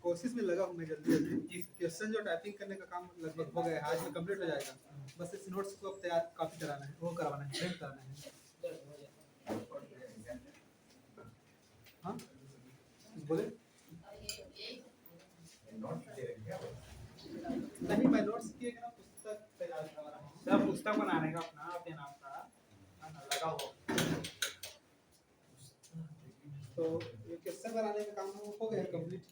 कोशिश में लगा हूँ मैं जल्दी जल्दी क्वेश्चन जो टाइपिंग करने का काम लगभग हो गया है, आज में कंप्लीट हो जाएगा। बस इस नोट्स को अब तैयार कॉपी कराना है, वो करवाना है, प्रिंट कराना है। हाँ बोले नहीं, मैं नोट्स किए ना पुस्तक तैयार करवा रहा हूँ। सब पुस्तक बनाने का अपना अपने नाम का लगा हो। तो ये क्वेश्चन बनाने का काम हो गया कंप्लीट।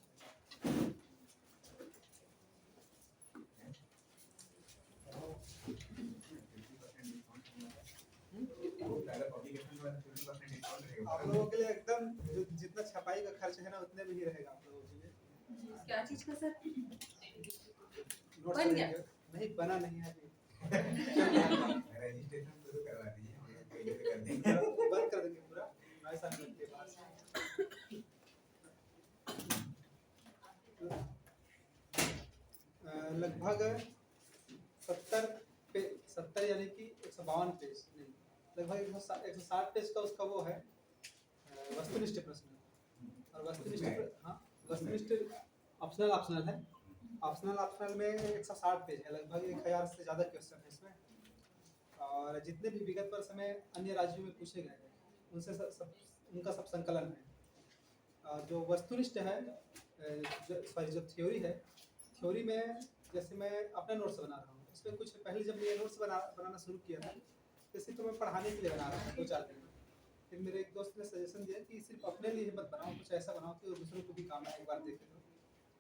आप लोगों के लिए एकदम जितना छपाई का खर्च है ना उतने में ही रहेगा आप लोगों के लिए। क्या चीज का सर? नोट्स बन गया? नहीं बना नहीं है अभी। रजिस्ट्रेशन शुरू करवा दीजिए, बंद कर देंगे पूरा 9 साल के बाद। लगभग 70 यानी कि 152 पेज नहीं, लगभग 160 पेज का उसका वो है वस्तुनिष्ठ प्रश्न। और वस्तुनिष्ठ हाँ वस्तुनिष्ठ ऑप्शनल है। ऑप्शनल में 160 पेज है, लगभग 1000 से ज़्यादा क्वेश्चन है इसमें। और जितने भी विगत वर्ष में अन्य राज्यों में पूछे गए हैं उनसे उनका सब संकलन है। और जो वस्तुनिष्ठ है जो थ्योरी है, थ्योरी में जैसे मैं अपना नोट्स बना रहा हूँ, इसमें कुछ पहले जब मैं नोट्स बनाना शुरू किया था जैसे तो मैं पढ़ाने के लिए बना रहा था 2-4 दिन। फिर मेरे एक दोस्त ने सजेशन दिया कि सिर्फ अपने लिए मत बनाओ, कुछ ऐसा बनाओ कि दूसरों को भी काम आए, एक बार देखे तो।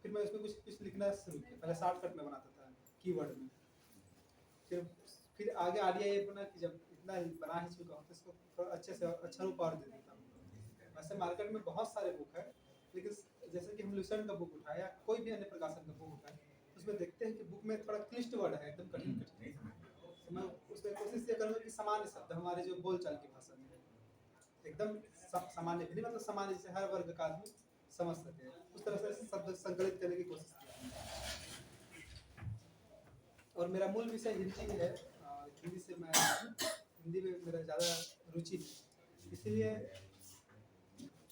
फिर मैं उसमें कुछ लिखना शुरू किया। पहले शॉर्टकट में बनाता था कीवर्ड में, फिर आगे आइडिया ये बना कि जब इतना बना ही चुका हूँ तो इसको थोड़ा अच्छे से अच्छा रूप और दे देता हूँ। वैसे मार्केट में बहुत सारे बुक है, लेकिन जैसे कि हम लुसेंट का बुक उठाए या कोई भी अन्य प्रकाशन का बुक उठाए, उसमें देखते हैं कि बुक में थोड़ा क्लिष्ट वर्ड है, एकदम कठिन कठिन। तो मैं उसमें कोशिश ये करूँगा कि सामान्य शब्द हमारे जो बोलचाल की भाषा में एकदम सामान्य भी नहीं, मतलब सामान्य जैसे हर वर्ग का आदमी समझ सके, उस तरह से शब्द संकलित करने की कोशिश की। और मेरा मूल विषय हिंदी है, हिंदी से मैं हिंदी में मेरा ज़्यादा रुचि है, इसीलिए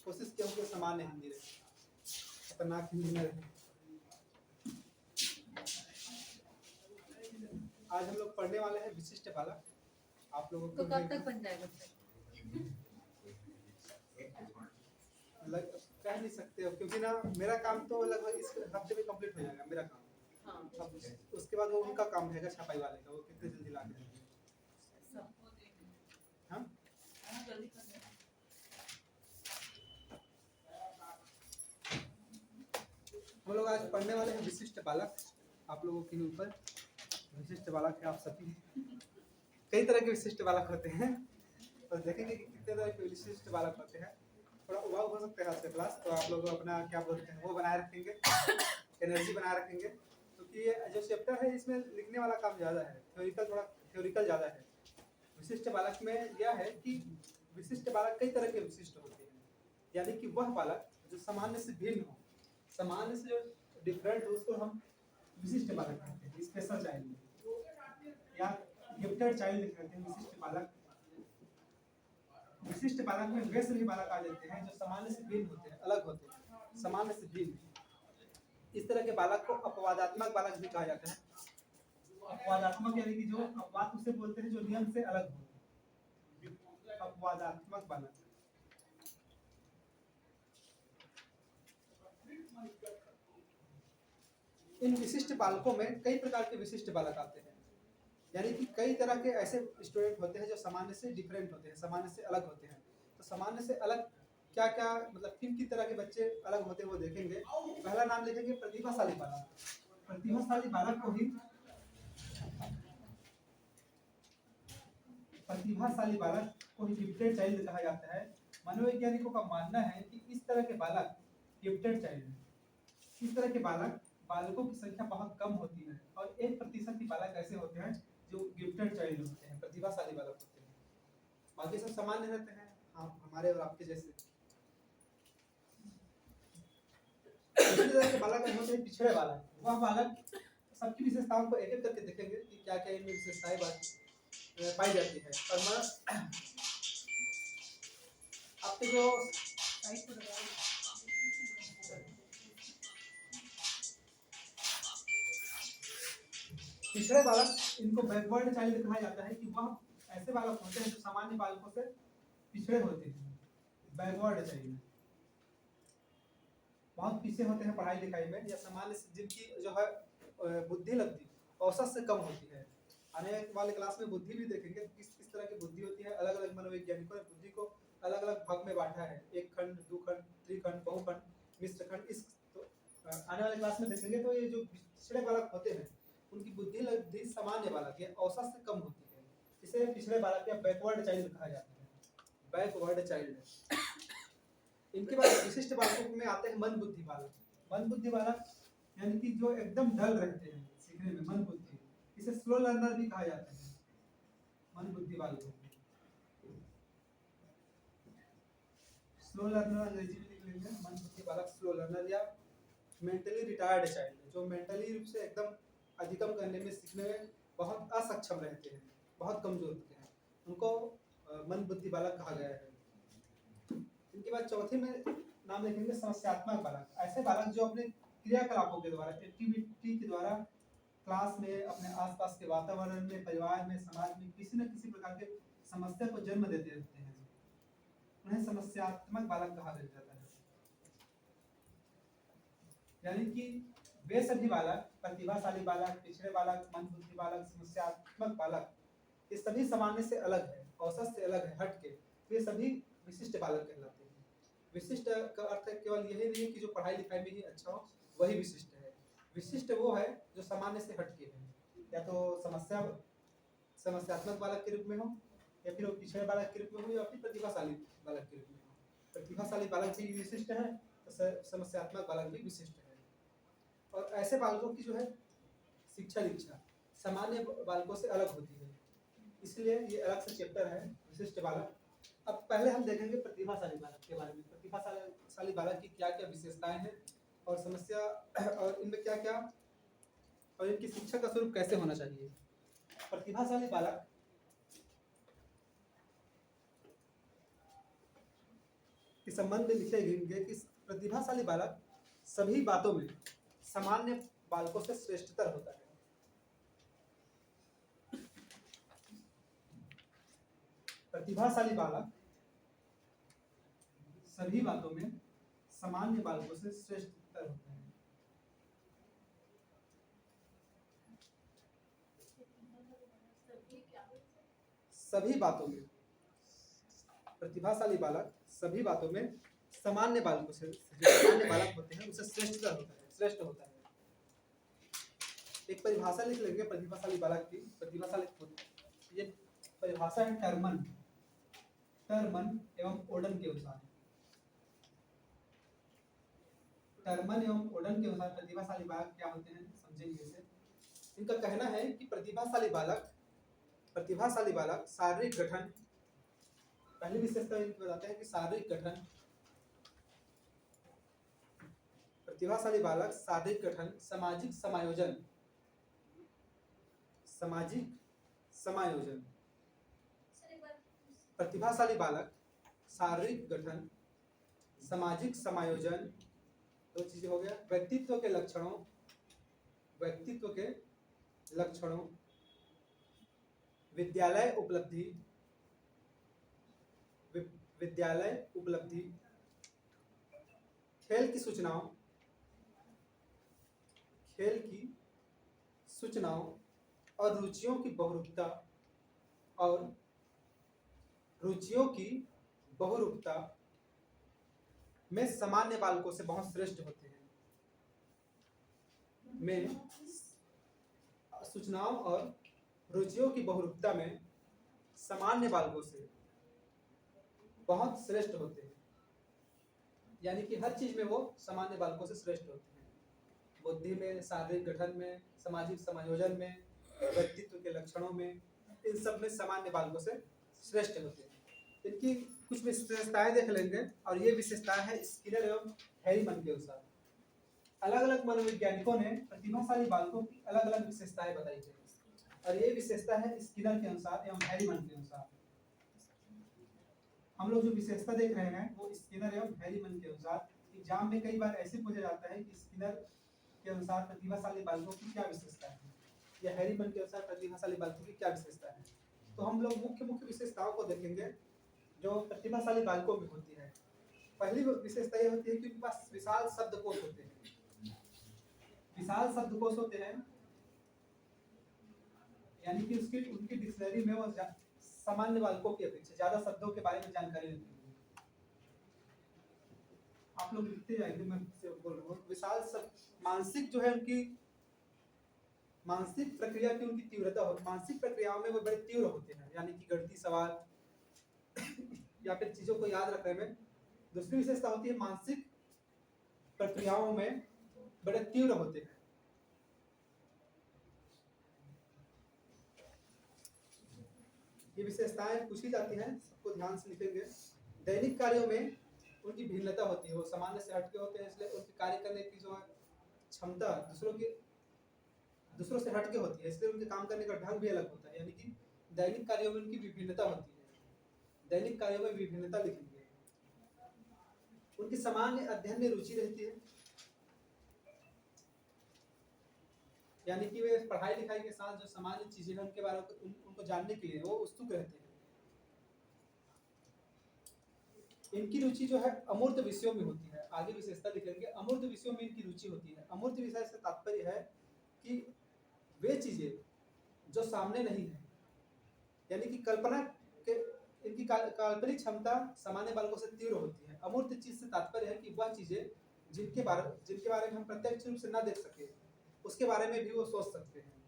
कोशिश किया हूँ कि सामान्य हिंदी रहे, खतरनाक हिंदी में रहे। आज हम लोग पढ़ने वाले हैं विशिष्ट बालक। आप लोगों को तो कब तक बन जाएगा सर? कह नहीं सकते हो, क्योंकि ना मेरा काम तो लगभग इस हफ्ते में कंप्लीट हो जाएगा मेरा काम। हाँ। अब उसके बाद वो उनका काम रहेगा छपाई वाले का, वो कितने जल्दी ला के देंगे। हाँ हम लोग आज पढ़ने वाले हैं विशिष्ट बालक। आप लोगों के ऊपर विशिष्ट बालक है आप सभी। कई तरह के विशिष्ट बालक होते हैं और देखेंगे कि कितने तरह के विशिष्ट बालक होते हैं। थोड़ा उबाऊ हो सकते हैं आज का क्लास, तो आप लोग अपना क्या बोलते हैं वो बनाए रखेंगे, एनर्जी बनाए रखेंगे, क्योंकि ये जो चैप्टर है इसमें लिखने वाला काम ज़्यादा है, थ्योरिकल ज़्यादा है। विशिष्ट बालक में यह है कि विशिष्ट बालक कई तरह के विशिष्ट होते हैं, यानी कि वह बालक जो सामान्य से भिन्न हो, सामान्य से जो डिफरेंट हो, उसको हम विशिष्ट बालक कहते हैं, स्पेशल चाइल्ड या गिफ्टेड चाइल्ड कहते हैं। विशिष्ट बालक में वे सभी बालक आ जाते हैं जो सामान्य से भिन्न होते हैं, अलग होते हैं, सामान्य से भिन्न। इस तरह के बालक को अपवादात्मक बालक भी कहा जाता है। अपवादात्मक यानी कि जो अपवाद उसे बोलते हैं जो नियम से अलग हो, अपवादात्मक बालक। इन विशिष्ट बालकों में कई प्रकार के विशिष्ट बालक आते हैं, यानी कि कई तरह के ऐसे स्टूडेंट होते हैं जो सामान्य से डिफरेंट होते हैं, सामान्य से अलग होते हैं। तो सामान्य से अलग क्या क्या मतलब किन किन तरह के बच्चे अलग होते हैं वो देखेंगे। पहला नाम लिखेंगे प्रतिभाशाली बालक। प्रतिभाशाली बालक को ही गिफ्टेड चाइल्ड कहा जाता है। मनोवैज्ञानिकों का मानना है कि इस तरह के बालक गिफ्टेड चाइल्ड, इस तरह के बालकों की संख्या बहुत कम होती है और 1% ही बालक ऐसे होते हैं जो गिफ्टेड चाइल्ड होते हैं, प्रतिभाशाली बालक होते हैं। बाकी सब सामान्य रहते हैं, हाँ हमारे और आपके जैसे। इसी तरह के बालक होते हैं पिछड़े बालक। वह बालक सबकी विशेषताओं को एक एक करके देखेंगे कि क्या क्या इनमें विशेषताएं पाई जाती है। और आपके जो साइड पर लगाओ। पिछड़े बालक, इनको बैकवर्ड चाइल्ड कहा जाता है कि वह ऐसे बालक होते हैं जो सामान्य बालकों से पिछड़े होते हैं। बैकवर्ड चाइल्ड बहुत पीछे होते हैं पढ़ाई लिखाई में, या सामान्य से जिनकी जो है बुद्धि लगती औसत से कम होती है। आने वाले क्लास में बुद्धि भी देखेंगे किस किस तरह की बुद्धि होती है। अलग अलग मनोवैज्ञानिकों ने बुद्धि को अलग अलग भाग में बांटा है, एक खंड, दो खंड, त्रिखंड, बहुखंड, मिश्र खंड। इस तो आने वाले क्लास में देखेंगे। तो ये जो पिछड़े बालक होते हैं उनकी बुद्धि लगती सामान्य बालक या औसत से कम होती है, इसे पिछड़े बालक या बैकवर्ड चाइल्ड कहा जाता है। Backward child. इनके बाद विशिष्ट बालकों में आते हैं मंदबुद्धि बालक। मंदबुद्धि बालक यानी कि जो एकदम डल रहते हैं सीखने में, मंदबुद्धि, इसे स्लो लर्नर भी कहा जाता है। मंदबुद्धि बालकों को स्लो लर्नर अंग्रेजी में लिख लेंगे। मंदबुद्धि बालक स्लो लर्नर या मेंटली रिटायर्ड चाइल्ड, जो मेंटली रूप से एकदम अधिगम करने में, सीखने में बहुत असक्षम रहते हैं, बहुत कमजोर होते हैं, उनको मंदबुद्धि बालक कहा गया है। इनके बाद चौथे में नाम लिखेंगे समस्यात्मक बालक। ऐसे बालक जो अपने क्रियाकलापों के द्वारा, एक्टिविटी के द्वारा क्लास में, अपने आसपास के वातावरण में, परिवार में, समाज में किसी न किसी प्रकार के समस्या को जन्म देते रहते हैं, उन्हें समस्यात्मक बालक कहा जाता है। यानी कि वे सभी बालक, प्रतिभाशाली बालक, पिछड़े बालक, मंदबुद्धि बालक, समस्यात्मक बालक, ये सभी सामान्य से अलग है, औसत से अलग है, हट के, तो ये सभी विशिष्ट बालक कहलाते हैं। विशिष्ट का अर्थ केवल यही नहीं है कि जो पढ़ाई लिखाई में ही अच्छा हो वही विशिष्ट है। विशिष्ट वो है जो सामान्य से हटके है, या तो समस्यात्मक बालक के रूप में हो, या फिर वो पिछड़े बालक के रूप में हो, या फिर प्रतिभाशाली बालक के रूप में हो। प्रतिभाशाली बालक भी विशिष्ट है, तो समस्यात्मक बालक भी विशिष्ट है। और ऐसे बालकों की जो है शिक्षा दीक्षा सामान्य बालकों से अलग होती है, इसलिए ये अलग से चैप्टर है विशिष्ट बालक। अब पहले हम देखेंगे प्रतिभाशाली बालक के बारे में। प्रतिभाशाली बालक की क्या क्या विशेषताएं हैं और समस्या, और इनमें क्या क्या, और इनकी शिक्षा का स्वरूप कैसे होना चाहिए। प्रतिभाशाली बालक के संबंध में लिखेंगे कि प्रतिभाशाली बालक सभी बातों में सामान्य बालकों से श्रेष्ठतर होता है। प्रतिभाशाली बालक सभी बातों में सामान्य बालकों से श्रेष्ठतर होता है। सभी बातों में प्रतिभाशाली बालक सभी बातों में सामान्य बालकों से, जो सामान्य बालक होते हैं उससे श्रेष्ठ होता है। एक परिभाषा लिख लेंगे प्रतिभाशाली बालक की। प्रतिभाशाली, ये परिभाषा है टर्मन एवं ओडन के अनुसार। टर्मन एवं ओडन के अनुसार प्रतिभाशाली बालक क्या होते हैं, समझेंगे इसे। इनका कहना है कि प्रतिभाशाली बालक शारीरिक गठन, पहली विशेषता इनको बताते हैं कि शारीरिक गठन, प्रतिभाशाली बालक शारीरिक गठन, सामाजिक समायोजन। प्रतिभाशाली बालक शारीरिक गठन, सामाजिक समायोजन, दो चीजें हो गया। व्यक्तित्व के लक्षणों, विद्यालय उपलब्धि, खेल की सूचनाओं और रुचियों की बहुरूपता में सामान्य बालकों से बहुत श्रेष्ठ होते हैं। सूचनाओं और रुचियों की बहुरूपता में सामान्य बालकों से बहुत श्रेष्ठ होते हैं। यानी कि हर चीज में वो सामान्य बालकों से श्रेष्ठ होते हैं। बुद्धि में, शारीरिक गठन में, सामाजिक समायोजन में, व्यक्तित्व के लक्षणों में, इन सब में सामान्य बालकों से श्रेष्ठ होते हैं। इनकी कुछ विशेषताएं देख लेंगे, और ये विशेषताएं हैं स्किनर एवं हैरीमन के अनुसार। अलग अलग मनोवैज्ञानिकों ने प्रतिभाशाली बालकों की अलग अलग विशेषताएं बताई है। और ये विशेषता है स्किनर के अनुसार एवं हैरीमन के अनुसार। हम लोग जो विशेषता देख रहे हैं वो स्किनर एवं हैरीमन के अनुसार। एग्जाम में कई बार ऐसे पूछा जाता है कि स्किनर के अनुसार प्रतिभाशाली बालकों की क्या विशेषता है, या हैरीमन के अनुसार प्रतिभाशाली बालकों की क्या विशेषता है। तो हम लोग मुख्य मुख्य विशेषताओं को देखेंगे जो प्रतिभाशाली बालकों में होती है। पहली विशेषता ये होती है कि उनके पास विशाल शब्दकोश होते हैं। विशाल शब्दकोश होते हैं यानी कि उनकी डिक्शनरी में वो सामान्य बालकों की अपेक्षा ज्यादा शब्दों के बारे में जानकारी होती है। आप लोग लिखते जाएंगे, मैं बोल रहा हूँ विशाल मानसिक जो है उनकी मानसिक प्रक्रिया की उनकी तीव्रता हो, मानसिक प्रक्रियाओं में वो बड़े तीव्र होते हैं, यानी कि गणितीय सवाल या फिर चीजों को याद रखने में। दूसरी विशेषता होती है मानसिक प्रक्रियाओं में बड़े तीव्र होते हैं। ये विशेषताएं पूछी जाती हैं, सबको ध्यान से लिखेंगे। दैनिक कार्यों में उनकी भिन्नता होती है, वो सामान्य से हटके होते हैं, इसलिए उनके कार्य करने की जो क्षमता दूसरों से हटके होती है, इसलिए उनके काम करने का ढंग भी अलग होता है। यानी कि दैनिक कार्यों में उनकी विभिन्नता होती है। दैनिक कार्यों में विभिन्नता लिखेंगे। उनकी सामान्य अध्ययन में रुचि रहती है, यानी कि वे पढ़ाई लिखाई के साथ जो सामान्य चीजें हैं उनके बारे में उनको जानने के लिए वो उत्सुक रहते हैं। इनकी रुचि जो है अमूर्त विषयों में होती है। आगे विशेषता लिखेंगे, अमूर्त विषयों में इनकी रुचि होती है। अमूर्त विषय से तात्पर्य है कि वे चीजें जो सामने नहीं है, यानी कि कल्पना के इनकी काल्पनिक क्षमता सामान्य बालकों से तीव्र होती है। अमूर्त चीज से तात्पर्य है कि वह चीजें जिनके बारे में हम प्रत्यक्ष रूप से ना देख सके, उसके बारे में भी वो सोच सकते हैं,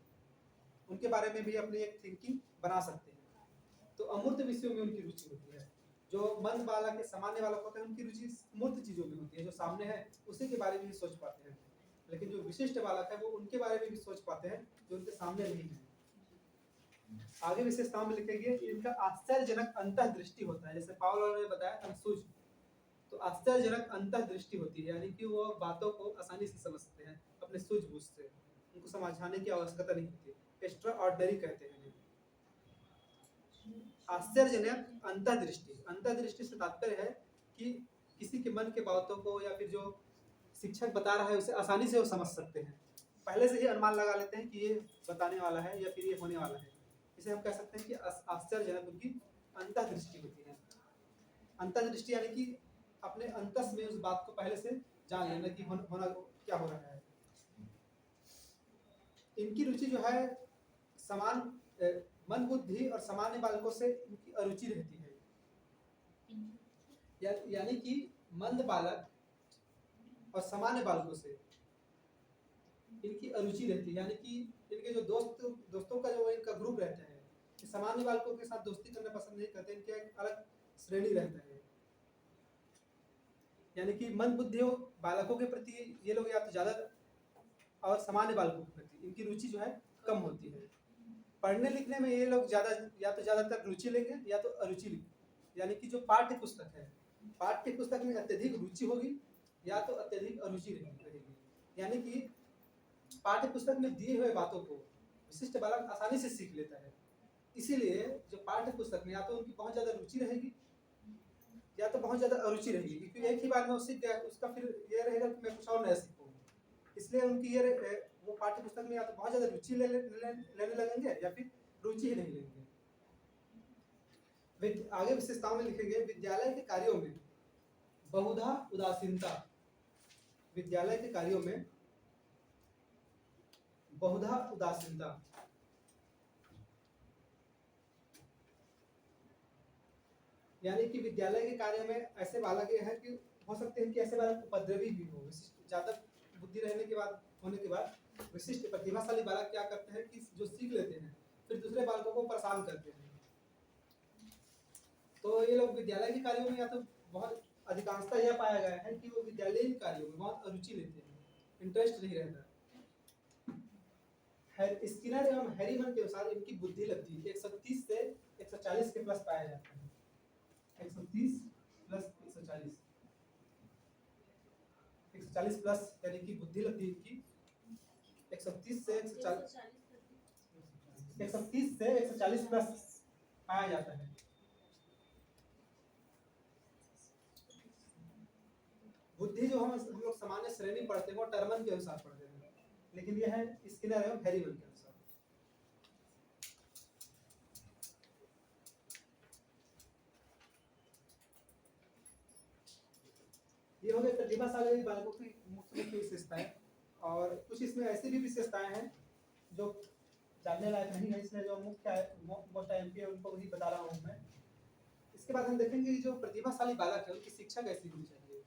उनके बारे में भी अपनी एक थिंकिंग बना सकते हैं। तो अमूर्त विषयों में उनकी रुचि होती है। जो मंद बालक है, सामान्य बालक होते हैं, उनकी रुचि मूर्त चीजों में होती है, जो सामने है उसी के बारे में भी सोच पाते हैं। लेकिन जो विशिष्ट बालक है वो उनके बारे में भी सोच पाते हैं जो उनके सामने नहीं है। आगे विशेषताओं में लिखेंगे इनका आश्चर्यजनक अंतःदृष्टि होता है। जैसे पावलोव ने बताया अंशुज, तो आश्चर्यजनक अंतःदृष्टि होती है, यानी कि वो बातों को आसानी से समझते हैं अपने सूझबूझ से, उनको समझाने की आवश्यकता नहीं होती। एक्स्ट्रा ऑर्डिनरी कहते हैं। आश्चर्यजनक अंतःदृष्टि, अंतःदृष्टि से तात्पर्य है कि किसी के मन के बातों को या फिर जो शिक्षक बता रहा है उसे आसानी से वो समझ सकते हैं। पहले से ही अनुमान लगा लेते हैं कि ये बताने वाला है या फिर ये होने वाला है। इसे हम कह सकते हैं कि आश्चर्यजनक उनकी अंतःदृष्टि होती है। अंतःदृष्टि यानी कि अपने अंतस में उस बात को पहले से जान लेना कि होना क्या हो रहा है। इनकी रुचि जो है समान मन बुद्धि और सामान्य बालकों से इनकी अरुचि रहती है। यानी कि मंद बालक और सामान्य बालकों से इनकी अरुचि रहती है, यानी कि इनके जो दोस्तों का जो इनका ग्रुप रहता है, सामान्य बालकों के साथ दोस्ती करना पसंद नहीं करते, इनके एक अलग श्रेणी रहता है। यानी कि मंद बुद्धि बालकों के प्रति ये लोग या तो ज्यादा और सामान्य बालकों के प्रति इनकी रुचि जो है कम होती है। पढ़ने लिखने में ये लोग ज्यादातर रुचि लेंगे या तो अरुचि लेंगे, यानी कि जो पाठ्य पुस्तक है, पाठ्य पुस्तक में अत्यधिक रुचि होगी या तो अत्यधिक अरुचि रहेगी। यानी कि पाठ्य पुस्तक में दिए हुए बातों को विशिष्ट बालक आसानी से सीख लेता है। इसीलिए जो पाठ्य पुस्तक में या तो उनकी बहुत ज्यादा रुचि रहेगी या तो बहुत ज्यादा अरुचि रहेगी, क्योंकि एक ही बार में वो सीख गया, उसका फिर ये रहेगा कि मैं कुछ और नया सीखूं। इसलिए उनकी ये वो पाठ्य पुस्तक में या तो बहुत ज्यादा रुचि लेने लगेंगे या फिर रुचि ही नहीं लेंगे। आगे विशेषताओं में लिखेंगे विद्यालय के कार्यों में बहुधा उदासीनता। विद्यालय के कार्यों में बहुधा उदासीनता, यानी कि विद्यालय के कार्य में ऐसे बालक ये है कि हो सकते हैं कि ऐसे बालक उपद्रवी भी हो। ज्यादा बुद्धि होने के बाद विशिष्ट प्रतिभाशाली बालक क्या करते हैं कि जो सीख लेते हैं फिर दूसरे बालकों को परेशान करते हैं। तो ये लोग विद्यालय के कार्यों में या तो बहुत अधिकांशतः यह पाया गया है कि वो विद्यालयीन कार्यों में बहुत अरुचि लेते हैं, इंटरेस्ट नहीं रहता। स्किनर एवं हैरीमन के अनुसार इनकी बुद्धि लगती है 130 से 140 के प्लस पाया जाता है। 130 प्लस 140 प्लस यानी कि बुद्धि लगती है इनकी 130 से 140। 130 से 140 प्लस पाया जाता है। बुद्धि जो हम लोग सामान्य श्रेणी पढ़ते हैं वो टर्मन के अनुसार पढ़ते हैं, लेकिन यह है स्किनर एवं हेरीमन के अनुसार। ये हो गए प्रतिभाशाली बालकों की मुख्य विशेषताएं, और कुछ इसमें ऐसी भी विशेषताएं हैं जो जानने लायक नहीं है, इसमें जो मुख्य मोस्ट एमपी है उनको भी बता रहा हूँ मैं। इसके बाद हम देखेंगे कि जो प्रतिभाशाली बालक है उनकी शिक्षा कैसी होनी चाहिए।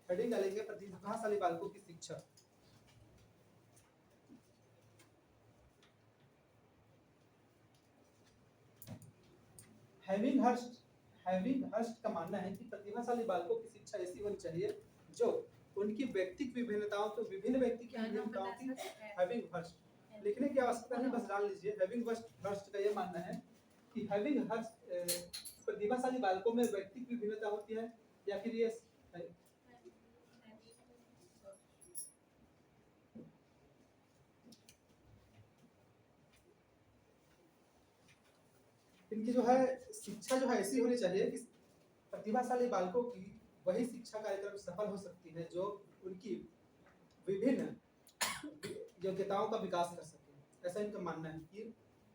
हेडिंग डालेंगे प्रतिभाशाली बालकों की शिक्षा। हैविंग हर्स्ट का मानना है कि प्रतिभाशाली बालकों की शिक्षा ऐसी होनी चाहिए जो उनकी व्यक्तिगत विभिन्नताओं तो विभिन्न व्यक्ति की क्या नाम विभिन्नताओं की बता सकते हैं? हैविंग हर्स्ट लिखने की आवश्यकता नहीं, बस जान लीजिए। हैविंग हर्स्ट का ये मानना है कि हैविंग हर्स्ट प्रतिभाशाली बालकों में व्यक्तिगत विभिन्नता होती है, या फिर ये इनकी जो है शिक्षा जो है ऐसी होनी चाहिए कि प्रतिभाशाली बालकों की वही शिक्षा कार्यक्रम सफल हो सकती है जो उनकी विभिन्न योग्यताओं का विकास कर सके। ऐसा इनका मानना है कि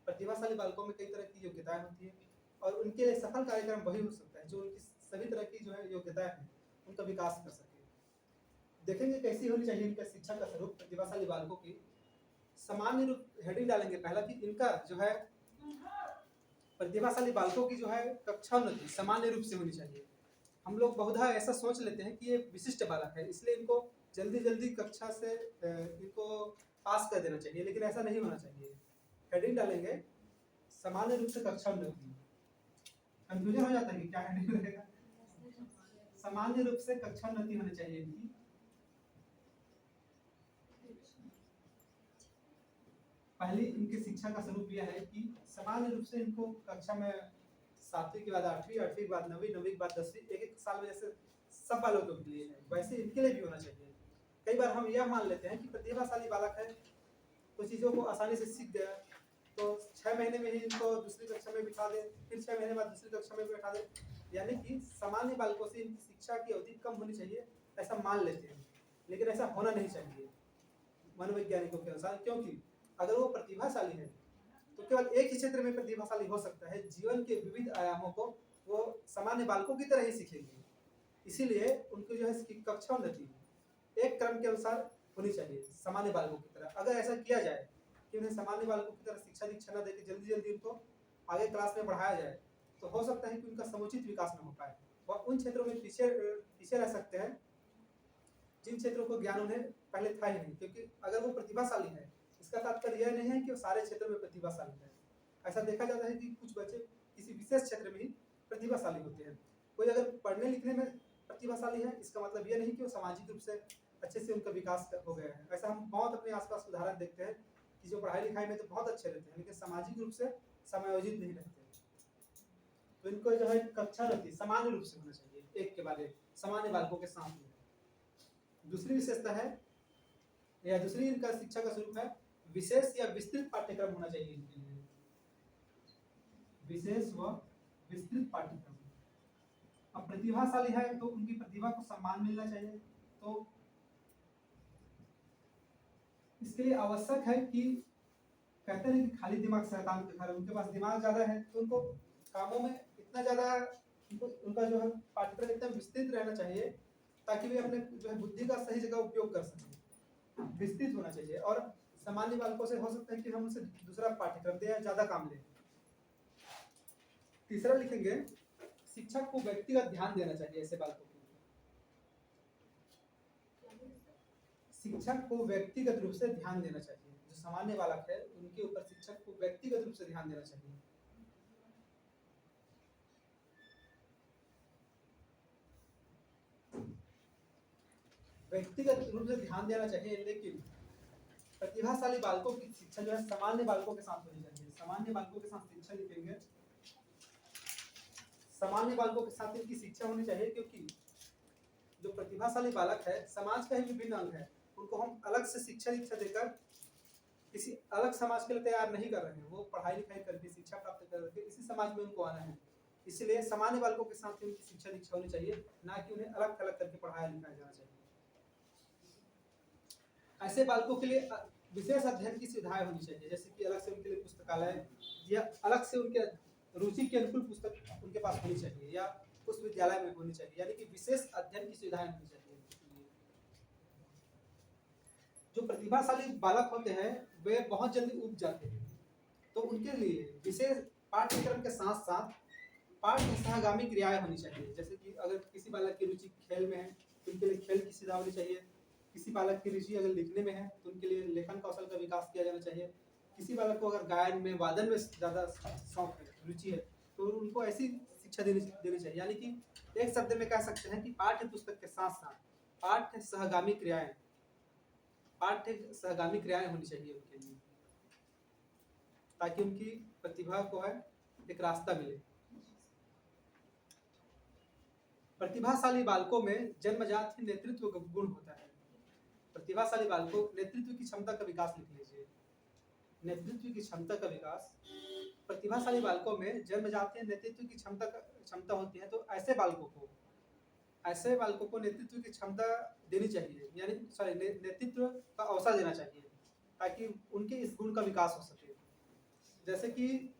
प्रतिभाशाली बालकों में कई तरह की योग्यताएं होती है और उनके लिए सफल कार्यक्रम वही हो सकता है जो उनकी सभी तरह की जो है योग्यताएं हैं उनका विकास कर सके। देखेंगे कैसी होनी चाहिए इनका शिक्षा का स्वरूप प्रतिभाशाली बालकों की। सामान्य रूप हेडिंग डालेंगे पहला कि इनका जो है प्रतिभाशाली बालकों की जो है कक्षा उन्नति सामान्य रूप से होनी चाहिए। हम लोग बहुधा ऐसा सोच लेते हैं कि ये विशिष्ट बालक है इसलिए इनको जल्दी जल्दी कक्षा से इनको पास कर देना चाहिए, लेकिन ऐसा नहीं होना चाहिए। हेडिंग डालेंगे सामान्य रूप से कक्षा उन्नति। कंफ्यूजन हो जाता है कि क्या हेडिंग रहेगा। सामान्य रूप से कक्षा उन्नति होनी चाहिए इनकी। पहली इनकी शिक्षा का स्वरूप यह है कि सामान्य रूप से इनको कक्षा में 7वीं के बाद 8वीं, 8वीं के बाद 9वीं, 9वीं के बाद 10वीं, एक साल में जैसे सब बालकों के लिए है वैसे इनके लिए भी होना चाहिए। कई बार हम यह मान लेते हैं कि प्रतिभाशाली बालक है तो चीज़ों को आसानी से सीख गया तो 6 महीने में ही इनको दूसरी कक्षा में बिठा दे, फिर 6 महीने बाद दूसरी कक्षा में बैठा दे, यानी कि सामान्य बालकों से इनकी शिक्षा की अवधि कम होनी चाहिए ऐसा मान लेते हैं, लेकिन ऐसा होना नहीं चाहिए मनोवैज्ञानिकों के अनुसार। क्योंकि अगर वो प्रतिभाशाली है तो केवल एक ही क्षेत्र में प्रतिभाशाली हो सकता है, जीवन के विविध आयामों को वो सामान्य बालकों की तरह ही सीखेंगे। इसीलिए उनकी जो है कक्षा उन्नति एक क्रम के अनुसार होनी चाहिए सामान्य बालकों की तरह। अगर ऐसा किया जाए कि उन्हें सामान्य बालकों की तरह शिक्षा दीक्षा न देकर जल्दी जल्दी उनको आगे क्लास में बढ़ाया जाए तो हो सकता है कि उनका समुचित विकास न हो पाए, वह उन क्षेत्रों में पीछे रह सकते हैं जिन क्षेत्रों को ज्ञान उन्हें पहले था ही नहीं। क्योंकि अगर वो प्रतिभाशाली है इसका तात्पर्य यह नहीं है कि वो सारे क्षेत्रों में प्रतिभाशाली है। ऐसा देखा जाता है कि कुछ बच्चे किसी विशेष क्षेत्र में ही प्रतिभाशाली होते हैं। कोई अगर पढ़ने लिखने में प्रतिभाशाली है इसका मतलब यह नहीं कि वो सामाजिक रूप से अच्छे से उनका विकास हो गया है। ऐसा हम बहुत अपने आसपास उदाहरण देखते हैं कि जो पढ़ाई लिखाई में तो बहुत अच्छे रहते हैं लेकिन सामाजिक रूप से समायोजित नहीं रहते। तो इनको जो है कक्षा रहती सामान्य रूप से होना चाहिए, एक के बाद एक सामान्य बालकों के साथ में। दूसरी विशेषता है या दूसरी इनका शिक्षा का स्वरूप है विशेष या विस्तृत पाठ्यक्रम होना चाहिए इनके लिए। विशेष व विस्तृत पाठ्यक्रम। अब प्रतिभाशाली है तो उनकी प्रतिभा को सम्मान मिलना चाहिए, तो इसके लिए आवश्यक है कि कहते हैं कि खाली दिमाग शैतान का घर। उनके पास दिमाग ज्यादा है तो उनको कामों में इतना ज्यादा उनका जो है पाठ्यक्रम इतना विस्तृत रहना चाहिए ताकि वे अपने जो है बुद्धि का सही जगह उपयोग कर सकें। विस्तृत होना चाहिए और सामान्य बालकों से हो सकता है कि हम उनसे दूसरा पाठ्यक्रम दें या ज्यादा काम लें। तीसरा लिखेंगे शिक्षक को व्यक्तिगत ध्यान देना चाहिए ऐसे बालकों को। शिक्षक को व्यक्तिगत रूप से ध्यान देना चाहिए। जो सामान्य बालक है उनके ऊपर शिक्षक को व्यक्तिगत रूप से ध्यान देना चाहिए। व्यक्तिगत रूप से ध्यान देना चाहिए, लेकिन प्रतिभाशाली बालकों की शिक्षा जो है सामान्य बालकों के साथ होनी चाहिए। सामान्य बालकों के साथ शिक्षा लिखेंगे सामान्य बालकों के साथ इनकी शिक्षा होनी चाहिए, क्योंकि जो प्रतिभाशाली बालक है समाज का ही विभिन्न अंग है, उनको हम अलग से शिक्षा दीक्षा देकर किसी अलग समाज के लिए तैयार नहीं कर रहे हैं, वो पढ़ाई लिखाई करके शिक्षा प्राप्त करके इसी समाज में उनको आना है। इसलिए सामान्य बालकों के साथ उनकी शिक्षा दीक्षा होनी चाहिए, ना कि उन्हें अलग अलग करके पढ़ाया लिखाया जाना चाहिए। ऐसे बालकों के लिए विशेष अध्ययन की सुविधाएं होनी चाहिए, जैसे कि अलग से उनके लिए पुस्तकालय या अलग से उनके रुचि के अनुकूल पुस्तक उनके पास होनी चाहिए या उस विद्यालय में होनी चाहिए, यानी कि विशेष अध्ययन की सुविधाएं होनी चाहिए। जो प्रतिभाशाली बालक होते हैं वे बहुत जल्दी उब जाते हैं, तो उनके लिए विशेष पाठ्यक्रम के साथ साथ पाठ्य सहगामी क्रियाएं होनी चाहिए। जैसे कि अगर किसी बालक की रुचि खेल में है तो उनके लिए खेल की सुविधा होनी चाहिए, किसी बालक की रुचि अगर लिखने में है तो उनके लिए लेखन कौशल का विकास किया जाना चाहिए, किसी बालक को अगर गायन में वादन में ज़्यादा शौक है रुचि है तो उनको ऐसी शिक्षा देनी चाहिए। यानी कि एक शब्द में कह सकते हैं कि पाठ्य पुस्तक के साथ साथ पाठ्य सहगामी क्रियाएं होनी चाहिए उनके लिए, ताकि उनकी प्रतिभा को है एक रास्ता मिले। प्रतिभाशाली बालकों में जन्मजात ही नेतृत्व का गुण होता है। प्रतिभाशाली बालकों नेतृत्व की क्षमता का विकास लिख लीजिए। नेतृत्व की क्षमता का विकास प्रतिभाशाली बालकों में जन्मजात ही नेतृत्व की क्षमता होती है, तो ऐसे बालकों को नेतृत्व की क्षमता देनी चाहिए, यानी नेतृत्व का अवसर देना चाहिए ताकि उनके इस गुण का विकास हो सके। जैसे कि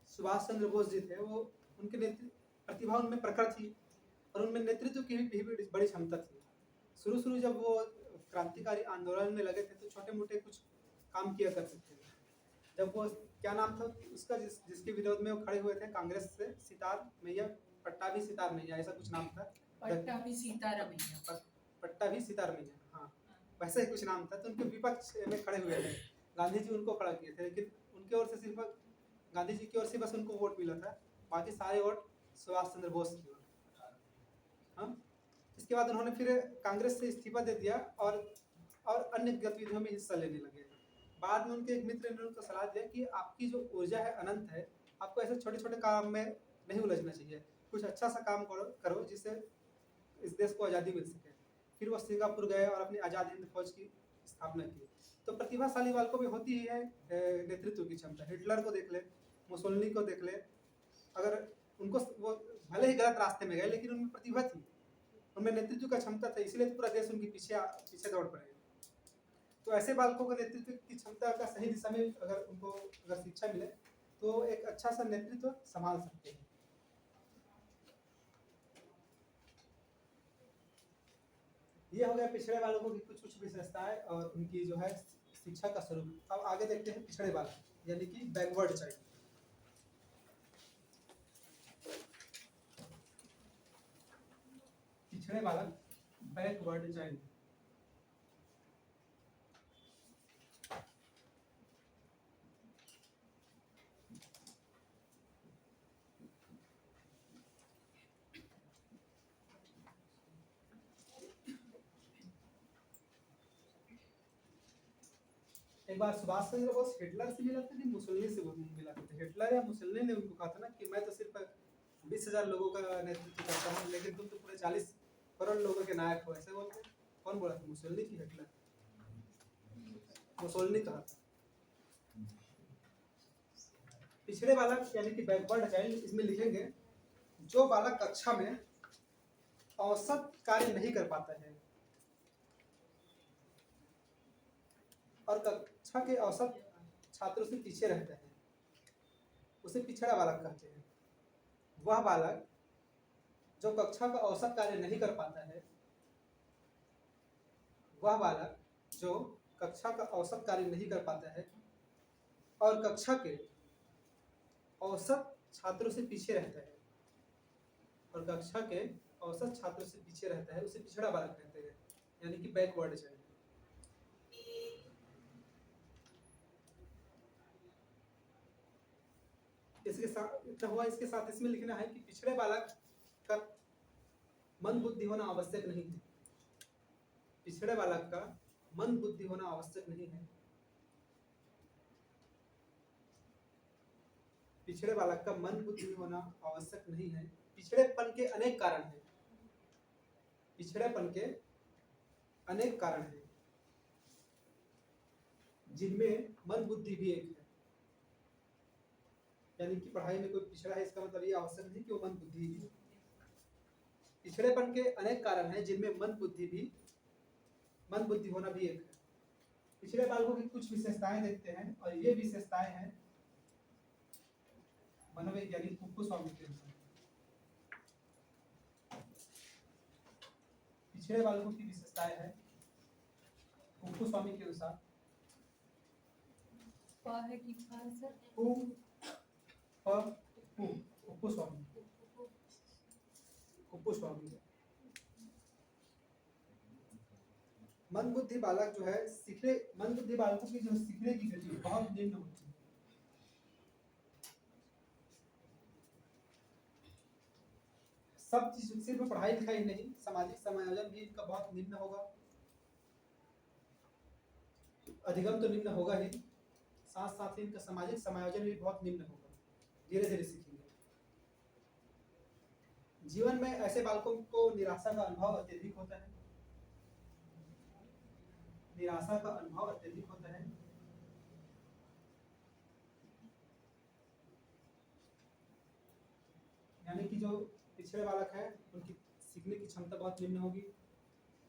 सुभाष चंद्र बोस जी थे, वो उनके प्रतिभा उनमें प्रखर थी और उनमें नेतृत्व की भी बड़ी क्षमता थी। शुरू जब वो क्रांतिकारी आंदोलन में लगे थे तो छोटे मोटे कुछ काम किया करते थे। जब वो क्या नाम था उसका जिसके विरोध में वो खड़े हुए थे कांग्रेस से, पट्टाभी सितार मैया ऐसा कुछ नाम था, पट्टाभी सीतारमैया, पट्टाभी सितार मैया, हाँ वैसा ही कुछ नाम था। तो उनके विपक्ष में खड़े हुए थे, गांधी जी उनको खड़ा किए थे, लेकिन उनकी ओर से सिर्फ गांधी जी की ओर से बस उनको वोट मिला था, बाकी सारे वोट सुभाष चंद्र बोस की ओर। हाँ, इसके बाद उन्होंने फिर कांग्रेस से इस्तीफा दे दिया और अन्य गतिविधियों में हिस्सा लेने लगे। बाद में उनके एक मित्र ने उनको सलाह दिया कि आपकी जो ऊर्जा है अनंत है, आपको ऐसे छोटे छोटे काम में नहीं उलझना चाहिए, कुछ अच्छा सा काम करो जिससे इस देश को आज़ादी मिल सके। फिर वो सिंगापुर गए और अपनी आज़ाद हिंद फौज की स्थापना की। तो प्रतिभाशाली बालकों में होती ही है नेतृत्व की क्षमता। हिटलर को देख ले, मुसोलिनी को देख ले, अगर उनको वो भले ही गलत रास्ते में गए लेकिन उनमें प्रतिभा थी, उनमें नेतृत्व का क्षमता था, इसलिए पूरा देश उनके पीछे दौड़ पड़े। तो ऐसे बालकों को नेतृत्व की क्षमता का सही दिशा में अगर शिक्षा मिले तो एक अच्छा सा नेतृत्व संभाल सकते हैं। ये हो गया पिछड़े बालकों की कुछ विशेषताएं और उनकी जो है शिक्षा का स्वरूप। अब आगे देखते हैं पिछड़े बालक यानी कि बैकवर्ड चाइल्ड। पिछड़े बालक बैकवर्ड चाइल्ड। एक बार सुभाष चंद्र बोस हिटलर से मिला था कि मुसोलिनी से मिला था। हिटलर या मुसोलिनी ने उनको कहा था ना कि मैं तो सिर्फ 20,000 लोगों का नेतृत्व करता हूँ, लेकिन तुम तो पूरे 40 करोड़ लोगों के नायक हो। ऐसे बोलते कौन बोला था, मुसोलिनी की हिटलर? मुसोलिनी कहा था। पिछड़े बालक यानी कि बैकवर्ड चाइल्ड, इसमें लिखेंगे जो बालक कक्षा में औसत कार्य नहीं कर पाता है और कक्षा के औसत छात्रों से पीछे रहता है, उसे पिछड़ा बालक कहते हैं। वह बालक जो कक्षा का औसत कार्य नहीं कर पाता है, वह बालक जो कक्षा का औसत कार्य नहीं कर पाता है और कक्षा के औसत छात्रों से पीछे रहता है उसे पिछड़ा बालक कहते हैं, यानी कि बैकवर्ड चाइल्ड। इसके साथ इतना हुआ, इसके साथ इसमें लिखना है कि पिछड़े बालक का मंद बुद्धि होना आवश्यक नहीं है। पिछड़े बालक का मंद बुद्धि होना आवश्यक नहीं है। पिछड़े बालक का मंद बुद्धि होना आवश्यक नहीं है। पिछड़ेपन के अनेक कारण हैं। पिछड़ेपन के अनेक कारण हैं। जिनमें मन बुद्धि भी एक है। यानी कि पढ़ाई में कोई पिछड़ा है, इसका मतलब ये आवश्यक नहीं कि वो मन बुद्धि ही हो। पिछड़ेपन के अनेक कारण हैं, जिनमें मन बुद्धि होना भी एक है। पिछड़े बालकों की कुछ विशेषताएं देखते हैं, और ये विशेषताएं हैं मनोवैज्ञानिक कुप्पू-स्वामी के अनुसार। पिछड़े बालकों की विशेषताएं हैं कुप्पू-स्वामी के अनुसार। प है कि फ है सर? कुप्पू-स्वामी। मन बुद्धि बालक जो है मन बुद्धि बालकों की जो सीखने की गति बहुत निम्न होती है। सब चीज सिर्फ पढ़ाई लिखाई नहीं, सामाजिक समायोजन भी इनका बहुत निम्न होगा। अधिगम तो निम्न होगा ही, साथ साथ ही इनका सामाजिक समायोजन भी बहुत निम्न होगा। धीरे धीरे सीखेंगे। जीवन में ऐसे बालकों को निराशा का अनुभव अत्यधिक होता है। निराशा का अनुभव अत्यधिक होता है। यानी कि जो पिछड़े बालक हैं उनकी सीखने की क्षमता बहुत निम्न होगी,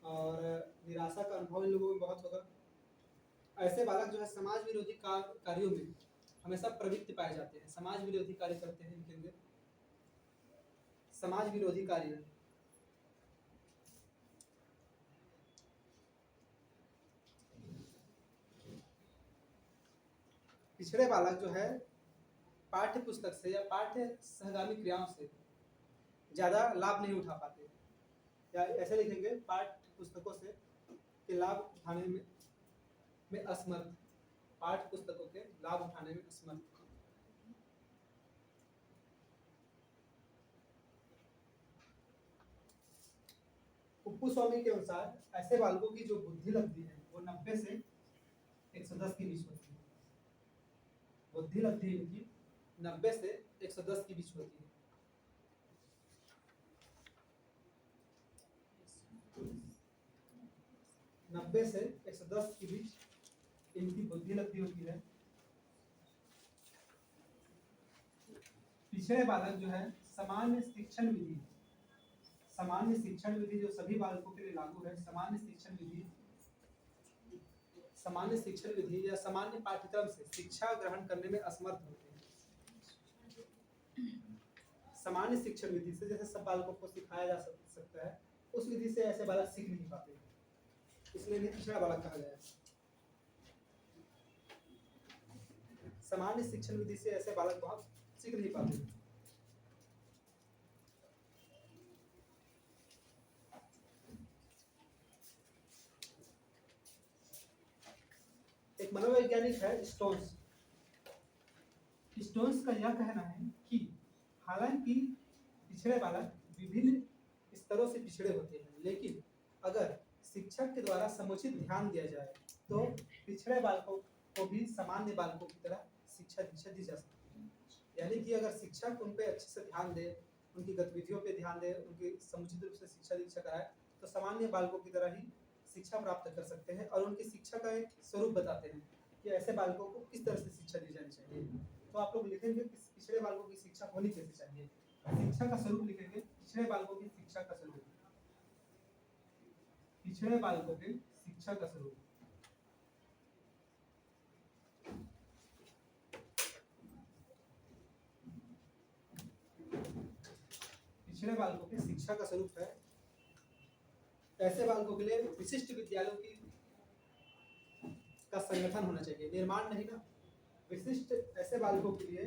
और निराशा का अनुभव इन लोगों में बहुत होगा। ऐसे बालक जो है समाज विरोधी कार्यों में हमेशा प्रवृत्त पाए जाते हैं। समाज विरोधी कार्य करते हैं इनके अंदर। समाज विरोधी कार्य, पिछड़े बालक जो है पाठ्य पुस्तक से या पाठ्य सहगामी क्रियाओं से ज्यादा लाभ नहीं उठा पाते, या ऐसे लिखेंगे पाठ्य पुस्तकों से के लाभ उठाने में असमर्थ। पाठ्य पुस्तकों के लाभ उठाने में असमर्थ। कुप्पू-स्वामी के अनुसार ऐसे बालकों की जो बुद्धि लब्धि है वो 90 से 110 के बीच होती है। बुद्धि लब्धि इनकी 90 से 110 के बीच होती है। नब्बे से 110 के बीच इनकी बुद्धि लब्धि होती है। पिछड़े बालक जो है सामान्य शिक्षण विधि जो सभी बालकों के लिए लागू है, सामान्य शिक्षण विधि या सामान्य पाठ्यक्रम से शिक्षा ग्रहण करने में असमर्थ होते हैं। सामान्य शिक्षण विधि से जैसे सब बालकों को सिखाया जा सकता है, उस विधि से ऐसे बालक सीख नहीं पाते, इसलिए इन्हें पिछड़ा बालक कहा गया है। सामान्य शिक्षण विधि से ऐसे बालक बहुत सीख नहीं पाते। एक मनोवैज्ञानिक है स्टोन्स का यह कहना है कि हालांकि पिछड़े बालक विभिन्न स्तरों से पिछड़े होते हैं, लेकिन अगर शिक्षक के द्वारा समुचित ध्यान दिया जाए तो पिछड़े बालकों को भी सामान्य बालकों की तरह शिक्षा दीक्षा दी जा सकती है। यानी कि अगर शिक्षक उन पे अच्छे से ध्यान दे, उनकी गतिविधियों पे ध्यान दे, उनकी समुचित रूप से शिक्षा दीक्षा कराए, तो सामान्य बालकों की तरह ही शिक्षा प्राप्त कर सकते हैं। और उनकी शिक्षा का एक स्वरूप बताते हैं कि ऐसे बालकों को किस तरह से शिक्षा दी जानी चाहिए। तो आप लोग लिखेंगे कि पिछड़े बालकों की शिक्षा होनी कैसे चाहिए। शिक्षा का स्वरूप लिखेंगे, पिछड़े बालकों की शिक्षा का स्वरूप। पिछड़े बालकों के शिक्षा का स्वरूप। पिछड़े बालकों के शिक्षा का स्वरूप है, ऐसे बालकों के लिए विशिष्ट विद्यालयों की का संगठन होना चाहिए। निर्माण नहीं ना, विशिष्ट, ऐसे बालकों के लिए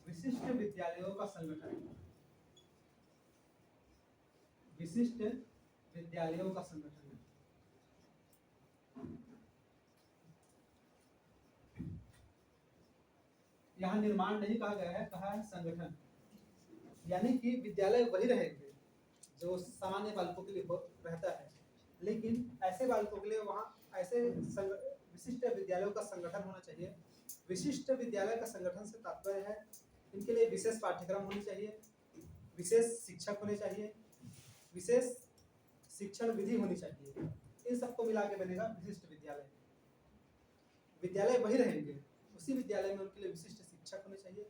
विशिष्ट विद्यालयों का संगठन। विशिष्ट विद्यालयों का संगठन। यहाँ निर्माण नहीं कहा गया है, कहा है संगठन। यानी कि विद्यालय वही रहेंगे जो सामान्य बालकों के लिए रहता है, लेकिन ऐसे बालकों के लिए वहाँ ऐसे विशिष्ट विद्यालयों का संगठन होना चाहिए। विशिष्ट विद्यालय का संगठन से तात्पर्य है इनके लिए विशेष पाठ्यक्रम होनी चाहिए, विशेष शिक्षक होने चाहिए, विशेष शिक्षण विधि होनी चाहिए। इन सबको मिला के बनेगा विशिष्ट विद्यालय। विद्यालय वही रहेंगे, उसी विद्यालय में उनके लिए विशिष्ट शिक्षक होने चाहिए।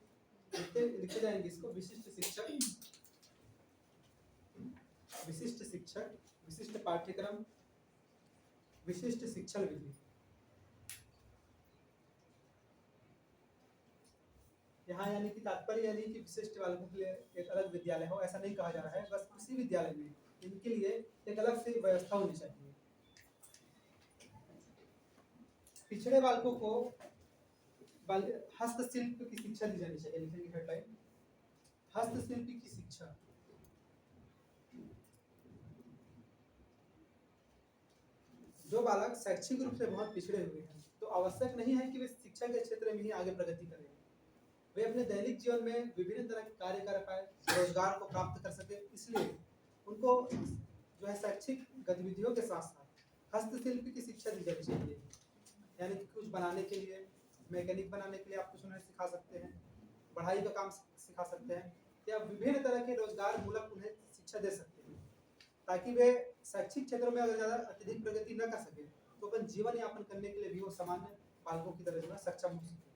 लिखे जाएंगे इसको विशिष्ट शिक्षक, विशिष्ट शिक्षक, विशिष्ट पाठ्यक्रम, विशिष्ट शिक्षण विधि। यहाँ यानी कि तात्पर्य यानी कि विशिष्ट बालकों के लिए एक अलग विद्यालय हो, ऐसा नहीं कहा जा रहा है, बस उसी विद्यालय में इनके लिए एक अलग से व्यवस्था होनी चाहिए। पिछड़े बालकों को हस्तशिल्प की शिक्षा दी जानी चाहिए। लिखेंगे हेडलाइन, हस्तशिल्प की शिक्षा। जो बालक शैक्षिक रूप से बहुत पिछड़े हुए हैं तो आवश्यक नहीं है कि वे शिक्षा के क्षेत्र में ही आगे प्रगति करें, वे अपने दैनिक जीवन में विभिन्न तरह के कार्य कर पाए, रोजगार को प्राप्त कर सके। इसलिए उनको जो है शैक्षिक गतिविधियों के साथ साथ हस्तशिल्प की शिक्षा दी जानी चाहिए। यानी कि कुछ बनाने के लिए, मैकेनिक बनाने के लिए आप कुछ उन्हें सिखा सकते हैं, पढ़ाई का काम सिखा सकते हैं, या विभिन्न तरह के रोजगार मूलक उन्हें शिक्षा दे सकते हैं, ताकि वे शैक्षिक क्षेत्रों में अगर ज़्यादा अत्यधिक प्रगति न कर सके तो अपन जीवन यापन करने के लिए भी वो सामान्य बालकों की तरह जो है सक्षम हो सके।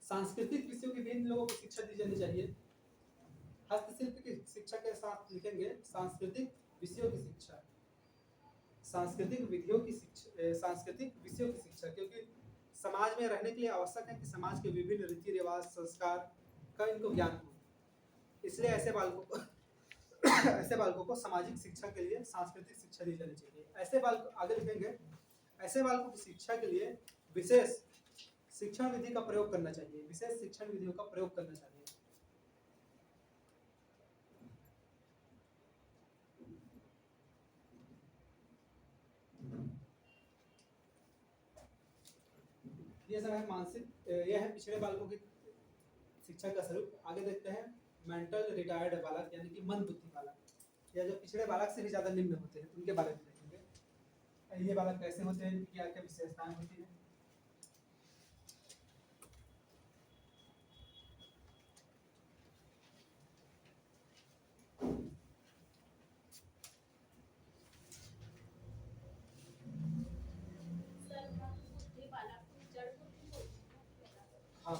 सांस्कृतिक विषयों की विभिन्न लोगों को शिक्षा दी जानी चाहिए। हस्तशिल्प की शिक्षा के साथ लिखेंगे सांस्कृतिक विषयों की शिक्षा, सांस्कृतिक विधियों की शिक्षा, सांस्कृतिक विषयों की शिक्षा, क्योंकि समाज में रहने के लिए आवश्यक है कि समाज के विभिन्न रीति रिवाज संस्कार का इनको ज्ञान हो। इसलिए ऐसे बालकों को सामाजिक शिक्षा के लिए सांस्कृतिक शिक्षा दी जानी चाहिए। ऐसे बालक आगे लिखेंगे, ऐसे बालकों की शिक्षा के लिए विशेष शिक्षण विधि का प्रयोग करना चाहिए, विशेष शिक्षण विधियों का प्रयोग करना चाहिए। ये सब है मानसिक, यह है पिछड़े बालकों की शिक्षा का स्वरूप। आगे देखते हैं मेंटल रिटायर्ड बालक यानी कि मंद बुद्धि बालक, या जो पिछड़े बालक से भी ज्यादा निम्न होते हैं उनके बारे में देखेंगे। ये बालक कैसे होते हैं, क्या क्या विशेषताएं होती हैं। हाँ,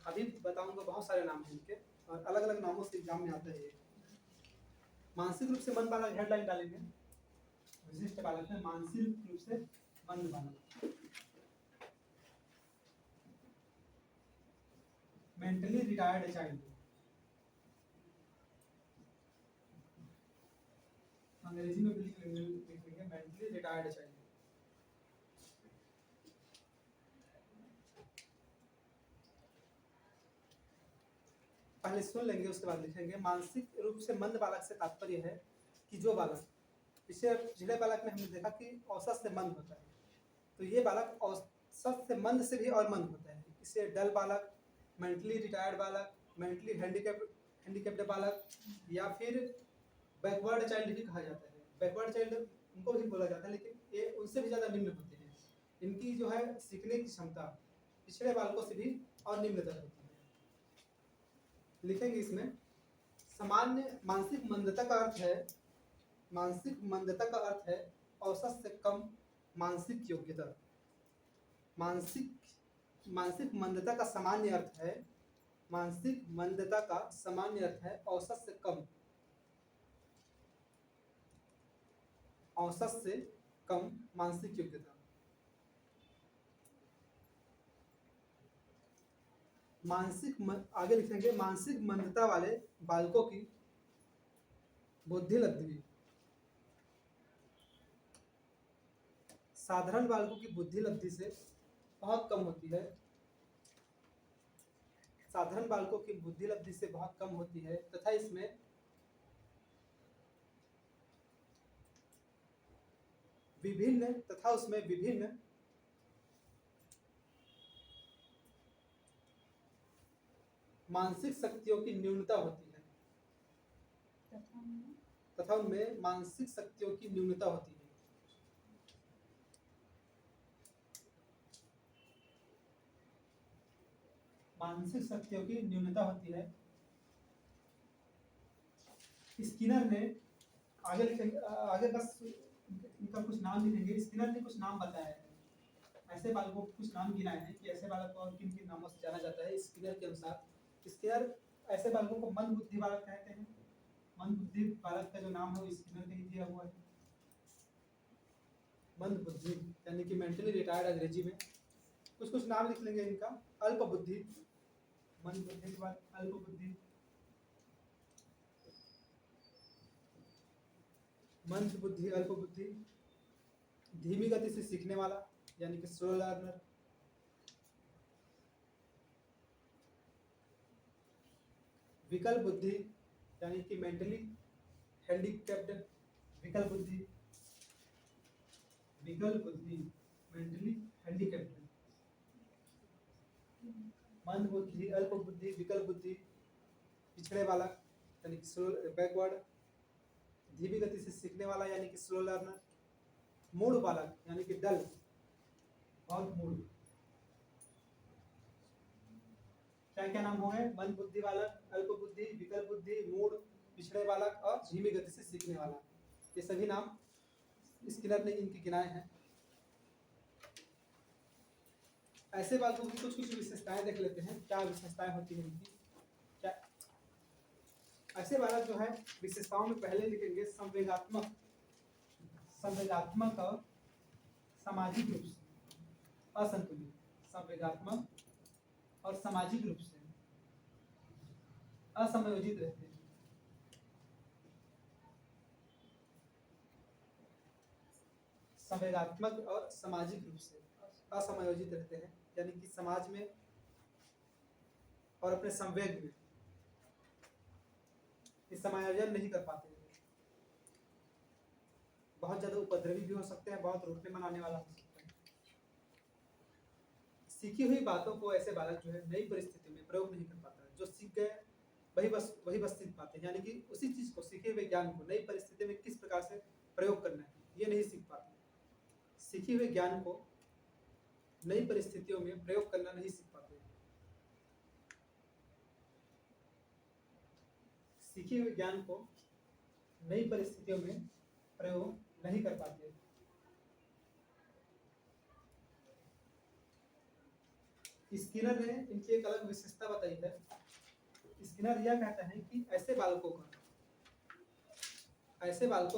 अभी बताऊंगा, बहुत सारे नाम हैं इनके और अलग अलग नामों से एग्जाम में आते हैं। मानसिक रूप से मंद बालक, हेडलाइन डालेंगे विशिष्ट बालक है मानसिक रूप से मंद बालक। मेंटली रिटायर्ड चाइल्ड, अंग्रेजी में भी लिख लेंगे मेंटली रिटायर्ड चाइल्ड। पहले सुन लेंगे, उसके बाद लिखेंगे। मानसिक रूप से मंद बालक से तात्पर्य है कि जो बालक, पिछले बालक में हमने देखा कि औसत से मंद होता है, तो ये बालक औसत से मंद से भी और मंद होता है। इसे डल बालक, मेंटली रिटायर्ड बालक, मेंटली हैंडीकैप्ड बालक या फिर बैकवर्ड चाइल्ड भी कहा जाता है। बैकवर्ड चाइल्ड उनको भी बोला जाता है, लेकिन ये उनसे भी ज़्यादा निम्न होते हैं। इनकी जो है सीखने की क्षमता पिछड़े बालकों से भी और निम्नतर होती है। लिखेंगे इसमें सामान्य मानसिक मंदता का अर्थ है, मानसिक मंदता का अर्थ है औसत से कम मानसिक योग्यता। मानसिक मंदता का सामान्य अर्थ है, मानसिक मंदता का सामान्य अर्थ है औसत से कम, औसत से कम मानसिक योग्यता। आगे लिखेंगे मानसिक मंदता वाले बालकों की बुद्धि लब्धि साधारण बालकों की बुद्धि लब्धि से बहुत कम होती है। साधारण बालकों की बुद्धि लब्धि से बहुत कम होती है तथा इसमें विभिन्न मानसिक शक्तियों की न्यूनता होती है, तथा उनमें मानसिक शक्तियों की न्यूनता होती है। मानसिक शक्तियों की न्यूनता होती है। स्किनर ने आगे बस इनका कुछ नाम लिखेंगे। स्किनर ने कुछ नाम बताया है, ऐसे बालकों को कुछ नाम गिनाए हैं कि ऐसे बालक को और किन किन नामों से जाना जाता है स्किनर के अनुसार। स्किनर ऐसे बालकों को मंद बुद्धि बालक कहते हैं। मंद बुद्धि बालक का जो नाम है वो स्किनर ने ही दिया हुआ है। मंद बुद्धि यानी कि मेंटली रिटायर्ड अंग्रेजी में। कुछ कुछ नाम लिख लेंगे इनका। अल्प बुद्धि, मंद बुद्धि के बाद अल्प बुद्धि, मंद बुद्धि, अल्प बुद्धि। धीमी गति से सीखने वाला यानी कि स्लो लर्नर। विकल बुद्धि यानी कि मेंटली हैंडीकैप्ड। विकल बुद्धि, विकल बुद्धि मेंटली हैंडीकैप्ड। मंद बुद्धि, अल्प बुद्धि, विकल बुद्धि, पिछड़े वाला यानी कि स्लो बैकवर्ड। धीमी गति से सीखने वाला यानी कि स्लो लर्नर। मूढ़ बालक यानी कि डल, बहुत मूढ़। क्या क्या नाम हो गए? मंद बुद्धि बालक, अल्प बुद्धि, विकल बुद्धि, मूढ़, पिछड़े बालक और धीमी गति से सीखने वाला। ये सभी नाम स्किनर ने इनके गिनाए हैं। ऐसे बालकों की कुछ कुछ विशेषताएं देख लेते हैं, क्या विशेषताएं होती हैं इनकी। क्या ऐसे बालक जो है विशेषताओं में पहले लिखेंगे संवेगात्मक, संवेगात्मक और सामाजिक रूप से असंतुलित। संवेगात्मक और सामाजिक रूप से असमयोजित रहते हैं। संवेगात्मक और सामाजिक रूप से असमयोजित रहते हैं यानी कि समाज में और अपने संवेग में इस समायोजन नहीं कर पाते हैं। बहुत ज्यादा उपद्रवी भी हो सकते हैं, बहुत रोकने मनाने वाला हो सकता है। सीखी हुई बातों को ऐसे बालक जो है नई परिस्थिति में प्रयोग नहीं कर पाता है। जो सीख गए वही बस सीख पाते हैं, यानी कि उसी चीज को, सीखे हुए ज्ञान को नई परिस्थिति में किस प्रकार से प्रयोग करना है ये नहीं सीख पाते। सीखे हुए ज्ञान को नई परिस्थितियों में प्रयोग करना नहीं सीख पाते। सीखे हुए ज्ञान को नई परिस्थितियों में प्रयोग नहीं कर पाते। स्किनर ने इनकी एक अलग विशेषता बताई है। स्किनर यह कहता है कि ऐसे बालकों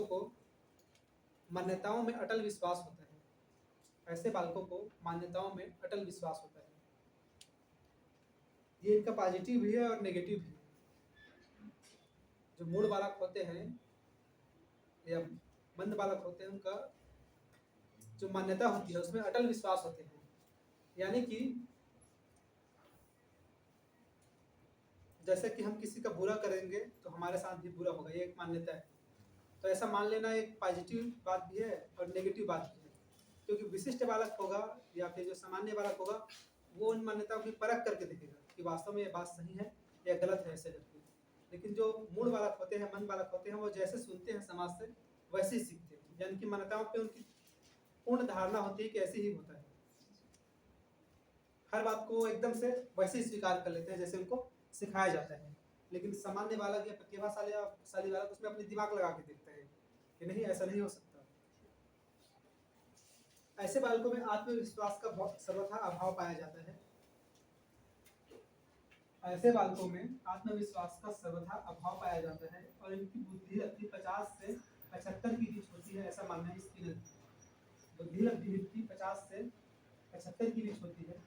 को मान्यताओं में अटल विश्वास होता है। ऐसे बालकों को मान्यताओं में अटल विश्वास होता है। ये इनका पॉजिटिव भी है और नेगेटिव भी है। जो मूढ़ बालक होते हैं या मंद बालक होते हैं, उनका जो मान्यता होती है उसमें अटल विश्वास होते हैं। यानी कि जैसे कि हम किसी का बुरा करेंगे तो हमारे साथ भी बुरा होगा, ये एक मान्यता है। तो ऐसा मान लेना एक पॉजिटिव बात भी है और नेगेटिव बात भी है। क्योंकि विशिष्ट बालक होगा या फिर जो सामान्य बालक होगा वो उन मान्यताओं की परख करके देखेगा कि वास्तव में ये बात सही है या गलत है ऐसे करके। लेकिन जो मूढ़ बालक होते हैं, मंद बालक होते हैं, वो जैसे सुनते हैं समाज से वैसे ही सीखते हैं। यानी कि मान्यताओं पे उनकी पूर्ण धारणा होती है कि ऐसे ही होता है। हर बात को एकदम से वैसे ही स्वीकार कर लेते हैं जैसे उनको सिखाया जाता है। लेकिन सामान्य बालक या प्रतिभाशाली बालक उसमें अपनी दिमाग लगा के देखते हैं कि नहीं, ऐसा नहीं हो सकता। ऐसे बालकों में आत्मविश्वास का सर्वथा अभाव पाया जाता है। ऐसे बालकों में आत्मविश्वास का सर्वथा अभाव पाया जाता है और इनकी बुद्धि लब्धि 50 से 75 के बीच होती है, ऐसा मानना है इसकी। बुद्धि लब्धि 50 से 75 के बीच होती है।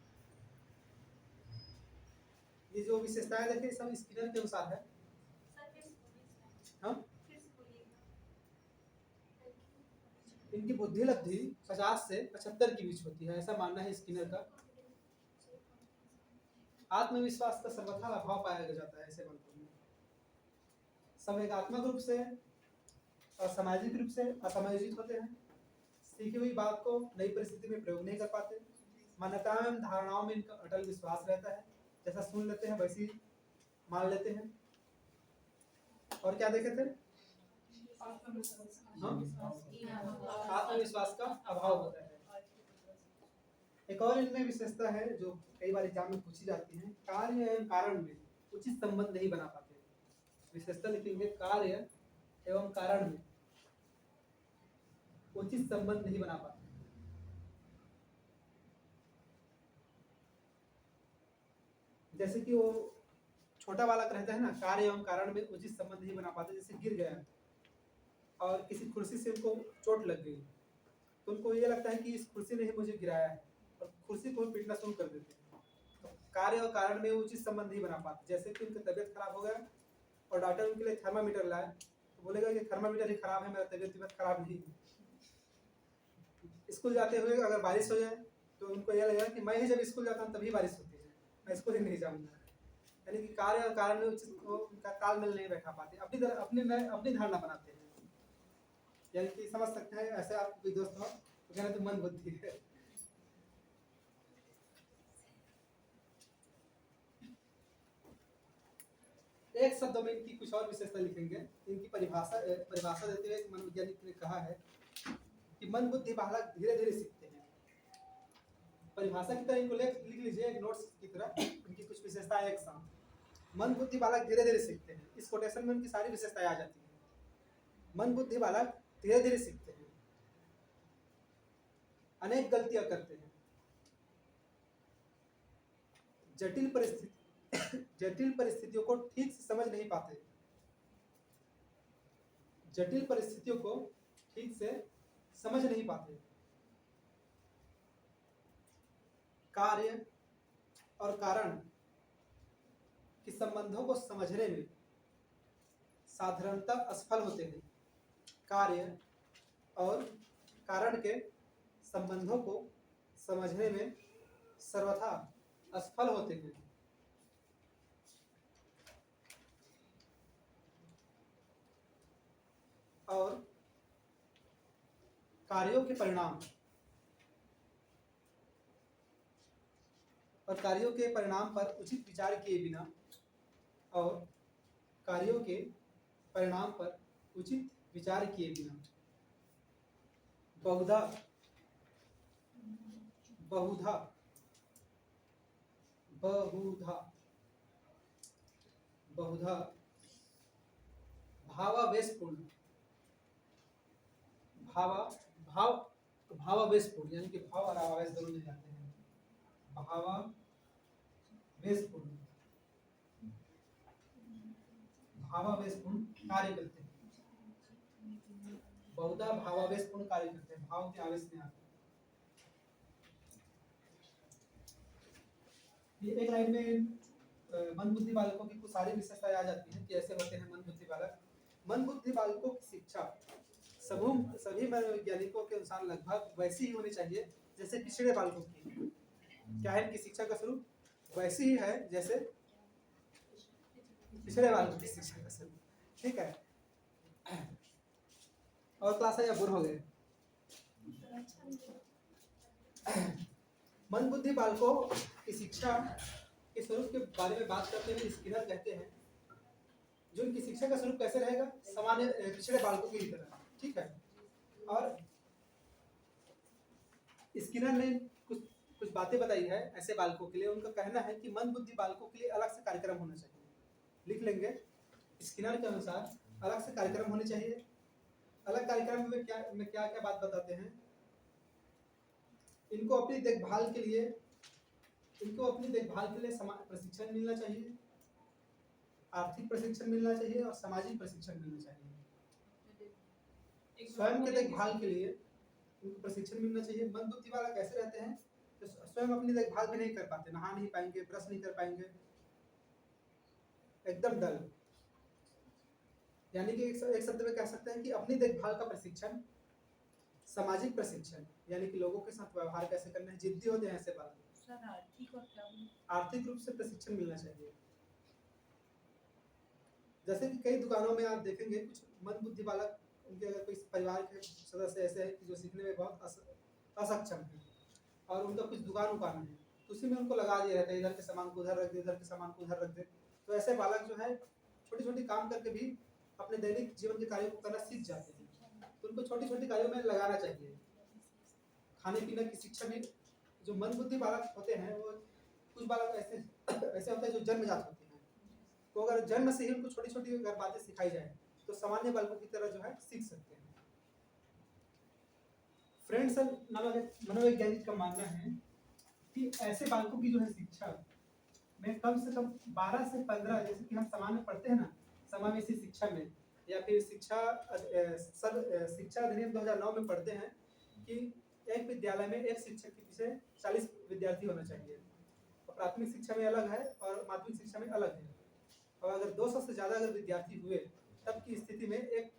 ये जो विशेषताएं देखिए सब स्किनर के अनुसार है। हाँ, इनकी बुद्धि लब्धि 50 से 75 के बीच होती है, ऐसा मानना है स्किनर का। आत्मविश्वास का सर्वथा अभाव पाया जाता है ऐसे बालकों में। संवेगात्मक रूप से और सामाजिक रूप से असमयोजित होते हैं। सीखी हुई बात को नई परिस्थिति में प्रयोग नहीं कर पाते। मान्यताओं एवं धारणाओं में इनका अटल विश्वास रहता है, जैसा सुन लेते हैं वैसे ही मान लेते हैं। और क्या देखे थे? आत्मविश्वास का अभाव होता है। एक और इनमें विशेषता है जो कई बार एग्जाम में पूछी जाती है, कार्य एवं कारण में उचित संबंध नहीं बना पाते। विशेषता लिखेंगे कार्य एवं कारण में उचित संबंध नहीं बना पाते। जैसे कि वो छोटा बालक रहता है ना, कार्य एवं कारण में उचित संबंध नहीं बना पाते। जैसे गिर गया और किसी कुर्सी से उनको चोट लग गई, तो उनको ये लगता है कि इस कुर्सी ने ही मुझे गिराया है, और कुर्सी को पीटना शुरू कर देते हैं। तो कार्य और कारण में उचित संबंध नहीं बना पाते। जैसे कि उनकी तबीयत खराब हो गया और डॉक्टर उनके लिए थर्मामीटर लाए, तो बोलेगा कि थर्मामीटर ही खराब है, मेरा तबीयत खराब नहीं है। स्कूल जाते हुए अगर बारिश हो जाए तो उनको यह लगेगा कि मैं ही जब स्कूल जाता हूँ तभी बारिश होती है, मैं स्कूल ही नहीं जाऊँगा। यानी कि कार्य और कारण में उनका तालमेल नहीं बैठा पाते, अपनी धारणा बनाते हैं। यानी कि समझ सकते हैं, ऐसे आप कोई दोस्त हो तो कहना तो मन बुद्धि है। एक शब्दों में इनकी कुछ और विशेषता लिखेंगे। इनकी परिभाषा देते हुए मनोवैज्ञानिक ने कहा है कि मन बुद्धि बालक धीरे धीरे सीखते हैं। परिभाषा की तरह इनको लिख लीजिए एक नोट्स की तरह, इनकी कुछ विशेषताएं एक साथ। मन बुद्धि बालक धीरे धीरे सीखते हैं, इस कोटेशन में उनकी सारी विशेषताएं आ जाती हैं। मन बुद्धि बालक धीरे धीरे सीखते हैं, अनेक गलतियां करते हैं, जटिल परिस्थितियों को ठीक से समझ नहीं पाते, जटिल परिस्थितियों को ठीक से समझ नहीं पाते, कार्य और कारण के संबंधों को समझने में साधारणतः असफल होते हैं, कार्य और कारण के संबंधों को समझने में सर्वथा असफल होते हैं। और कार्यों के परिणाम पर उचित विचार किए बिना बहुधा भावावेशपूर्ण यानी कि भाव और आवेश दोनों मिल जाते हैं, भावावेशपूर्ण कार्य करते हैं, बहुधा भावावेशपूर्ण कार्य करते हैं, भाव के आवेश में आते हैं। ये एक लाइन में मन बुद्धि बालकों की कुछ सारी विशेषताएं आ जाती हैं कि ऐसे होते हैं मन बुद्धि बालक। मन बुद्धि बालकों की शिक्षा सभी मनोवैज्ञानिकों के अनुसार लगभग वैसी ही होनी चाहिए जैसे पिछड़े बालकों की। क्या है इनकी शिक्षा का स्वरूप? वैसी ही है जैसे पिछड़े बालकों की शिक्षा का स्वरूप। ठीक है, और क्लास है या बुर हो गए? मन बुद्धि बालकों की शिक्षा के स्वरूप के बारे में बात करते हुए स्किनर कहते हैं जो इनकी शिक्षा का स्वरूप कैसे रहेगा, सामान्य पिछड़े बालकों की तरह। ठीक है, और स्किनर ने कुछ बातें बताई है ऐसे बालकों के लिए। उनका कहना है कि मन बुद्धि बालकों के लिए अलग से कार्यक्रम होना चाहिए। लिख लेंगे, स्किनर के अनुसार अलग से कार्यक्रम होने चाहिए। अलग कार्यक्रम में क्या क्या बात बताते हैं? इनको अपनी देखभाल के लिए प्रशिक्षण मिलना चाहिए, आर्थिक प्रशिक्षण मिलना चाहिए और सामाजिक प्रशिक्षण मिलना चाहिए। स्वयं के देखभाल के लिए उनको प्रशिक्षण मिलना चाहिए। मन बुद्धि वाला कैसे रहते हैं तो स्वयं अपनी देखभाल भी नहीं कर पाते, नहा नहीं पाएंगे, ब्रश नहीं कर पाएंगे, एकदम डल। यानी कि एक शब्द में कह सकते हैं कि अपनी देखभाल का प्रशिक्षण, सामाजिक प्रशिक्षण यानी कि लोगों के साथ व्यवहार कैसे करना है, जिद्दी होते हैं ऐसे बालक। आर्थिक रूप से प्रशिक्षण मिलना चाहिए। जैसे कि कई दुकानों में आप देखेंगे कुछ मन बुद्धि बालक, उनके अगर कोई परिवार के सदस्य ऐसे हैं कि जो सीखने में बहुत असक्षम है और उनका कुछ दुकान है तो उसी में उनको लगा दिया रहता है, इधर के सामान को उधर रख दे, इधर के सामान को उधर रख दे। तो ऐसे बालक जो है छोटी छोटी काम करके भी अपने दैनिक जीवन के कार्यों को करना सीख जाते हैं। तो उनको छोटी छोटी कार्यों में लगाना चाहिए। खाने पीने की शिक्षा भी जो मन बुद्धि बालक होते हैं, वो कुछ बालक ऐसे होते हैं जो जन्मजात होते हैं, तो अगर जन्म से ही उनको छोटी छोटी अगर बातें सिखाई जाए तो सामान्य बालकों की तरह जो है सीख सकते हैं। फ्रेंड्स नामक एक मनोवैज्ञानिक का मानना है कि ऐसे बालकों की जो है शिक्षा में कम से कम 12 से 15, जैसे कि हम सामान्य पढ़ते हैं ना समावेशी शिक्षा में, या फिर शिक्षा अधिनियम 2009 में पढ़ते हैं कि एक विद्यालय में एक शिक्षक के पीछे 40 विद्यार्थी होना चाहिए। और प्राथमिक शिक्षा में अलग है और माध्यमिक शिक्षा में अलग है। और अगर 200 से ज़्यादा अगर विद्यार्थी हुए तब की स्थिति में एक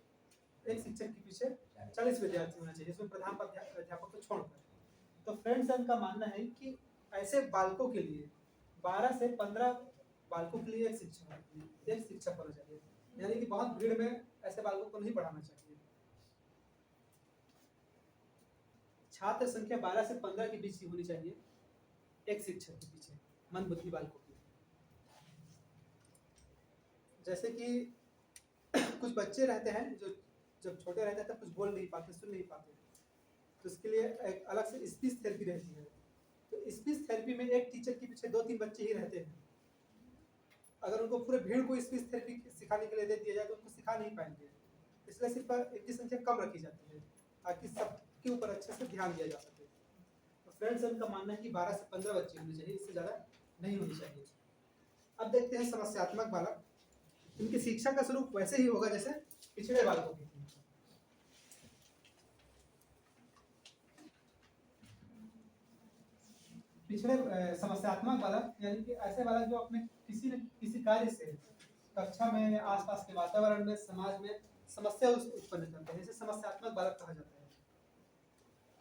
शिक्षक के पीछे 40 विद्यार्थी होना चाहिए, इसमें प्रधान अध्यापक को छोड़कर। तो फ्रेंड्स का मानना है कि ऐसे बालकों के लिए 12 से 15 बालकों के लिए एक शिक्षक होना चाहिए, यानी कि बहुत भीड़ में ऐसे बालकों को नहीं पढ़ाना चाहिए। छात्र संख्या 12 से 15 के बीच की होनी चाहिए एक शिक्षक के पीछे मंदबुद्धि बालकों की। जैसे कि कुछ बच्चे रहते हैं जो जब छोटे रहते हैं तब कुछ बोल नहीं पाते, सुन नहीं पाते, तो इसके लिए एक अलग से स्पीच थेरेपी रहती है। तो स्पीच थेरेपी में एक टीचर के पीछे 2-3 बच्चे ही रहते हैं। अगर उनको पूरे भीड़ को स्पीच थेरेपी सिखाने के लिए दे दिया जाए तो उनको सिखा नहीं पाएंगे, इसलिए सिर्फ इनकी संख्या कम रखी जाती है ताकि सबके ऊपर अच्छे से ध्यान दिया जा सके। तो फ्रेंड्स उनका मानना है कि 12 से 15 बच्चे होने चाहिए, इससे ज़्यादा नहीं होनी चाहिए। अब देखते हैं समस्यात्मक बालक। इनकी शिक्षा का स्वरूप वैसे ही होगा जैसे पिछड़े बालकों की। पिछड़े समस्यात्मक बालक यानी कि ऐसे बालक जो अपने किसी न किसी कार्य से कक्षा में, आसपास के वातावरण में, समाज में समस्या उत्पन्न करते हैं, इसे समस्यात्मक बालक कहा जाता है।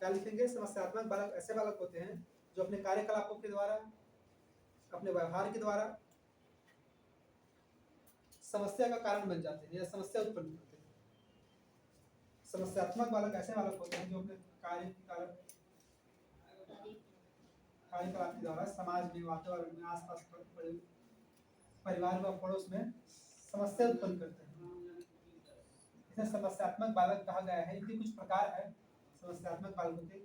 क्या लिखेंगे? समस्यात्मक बालक ऐसे बालक होते हैं जो अपने कार्यकलापों के द्वारा, अपने व्यवहार के द्वारा समस्या का कारण बन जाते हैं या समस्या उत्पन्न करते हैं। समस्यात्मक बालक ऐसे बालक होते हैं जो अपने कार्यकलाप के द्वारा समाज में, वातावरण में, आसपास परिवार व पड़ोस में समस्या उत्पन्न करते हैं। इसे समस्यात्मक बालक कहा गया है। इनके कुछ प्रकार है समस्यात्मक बालकों के।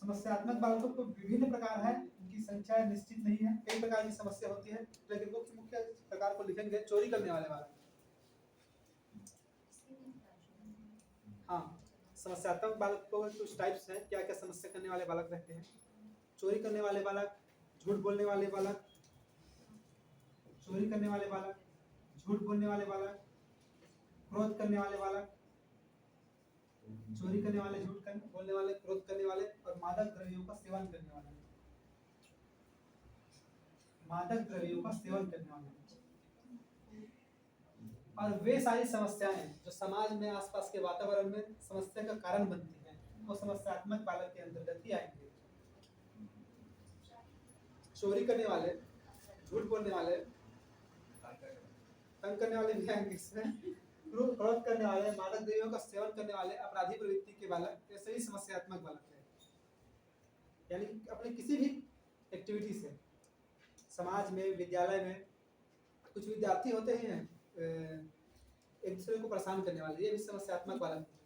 समस्यात्मक बालकों को विभिन्न प्रकार है, इनकी संख्या निश्चित नहीं है, कई प्रकार की समस्या होती है, लेकिन मुख्य प्रकार को लिखेंगे। चोरी करने वाले बालक। हाँ, समस्यात्मक बालकों के कुछ टाइप्स हैं, क्या क्या समस्या करने वाले बालक रहते हैं। चोरी करने वाले बालक, झूठ बोलने वाले बालक, चोरी करने वाले बालक, झूठ बोलने वाले बालक, क्रोध करने वाले बालक, चोरी करने वाले, झूठ बोलने वाले, क्रोध करने वाले और मादक द्रव्यों का सेवन करने वाले। मादक द्रव्यों का सेवन करने वाले। और वे सारी समस्याएं जो समाज में, आसपास के वातावरण में समस्या का कारण बनती हैं, वो समस्यात्मक बालक के अंतर्गत ही आएंगे। चोरी करने वाले, झूठ बोलने वाले, तंग करने वाले भी आएंगे इसमें, क्रोध करने वाले, मादक द्रव्यों का सेवन करने वाले, अपराधी प्रवृत्ति के बालक, ये सभी समस्यात्मक बालक हैं। यानी अपने किसी भी एक्टिविटी से समाज में, विद्यालय में कुछ विद्यार्थी होते हैं एक दूसरे को परेशान करने वाले, ये भी समस्यात्मक बालक हैं।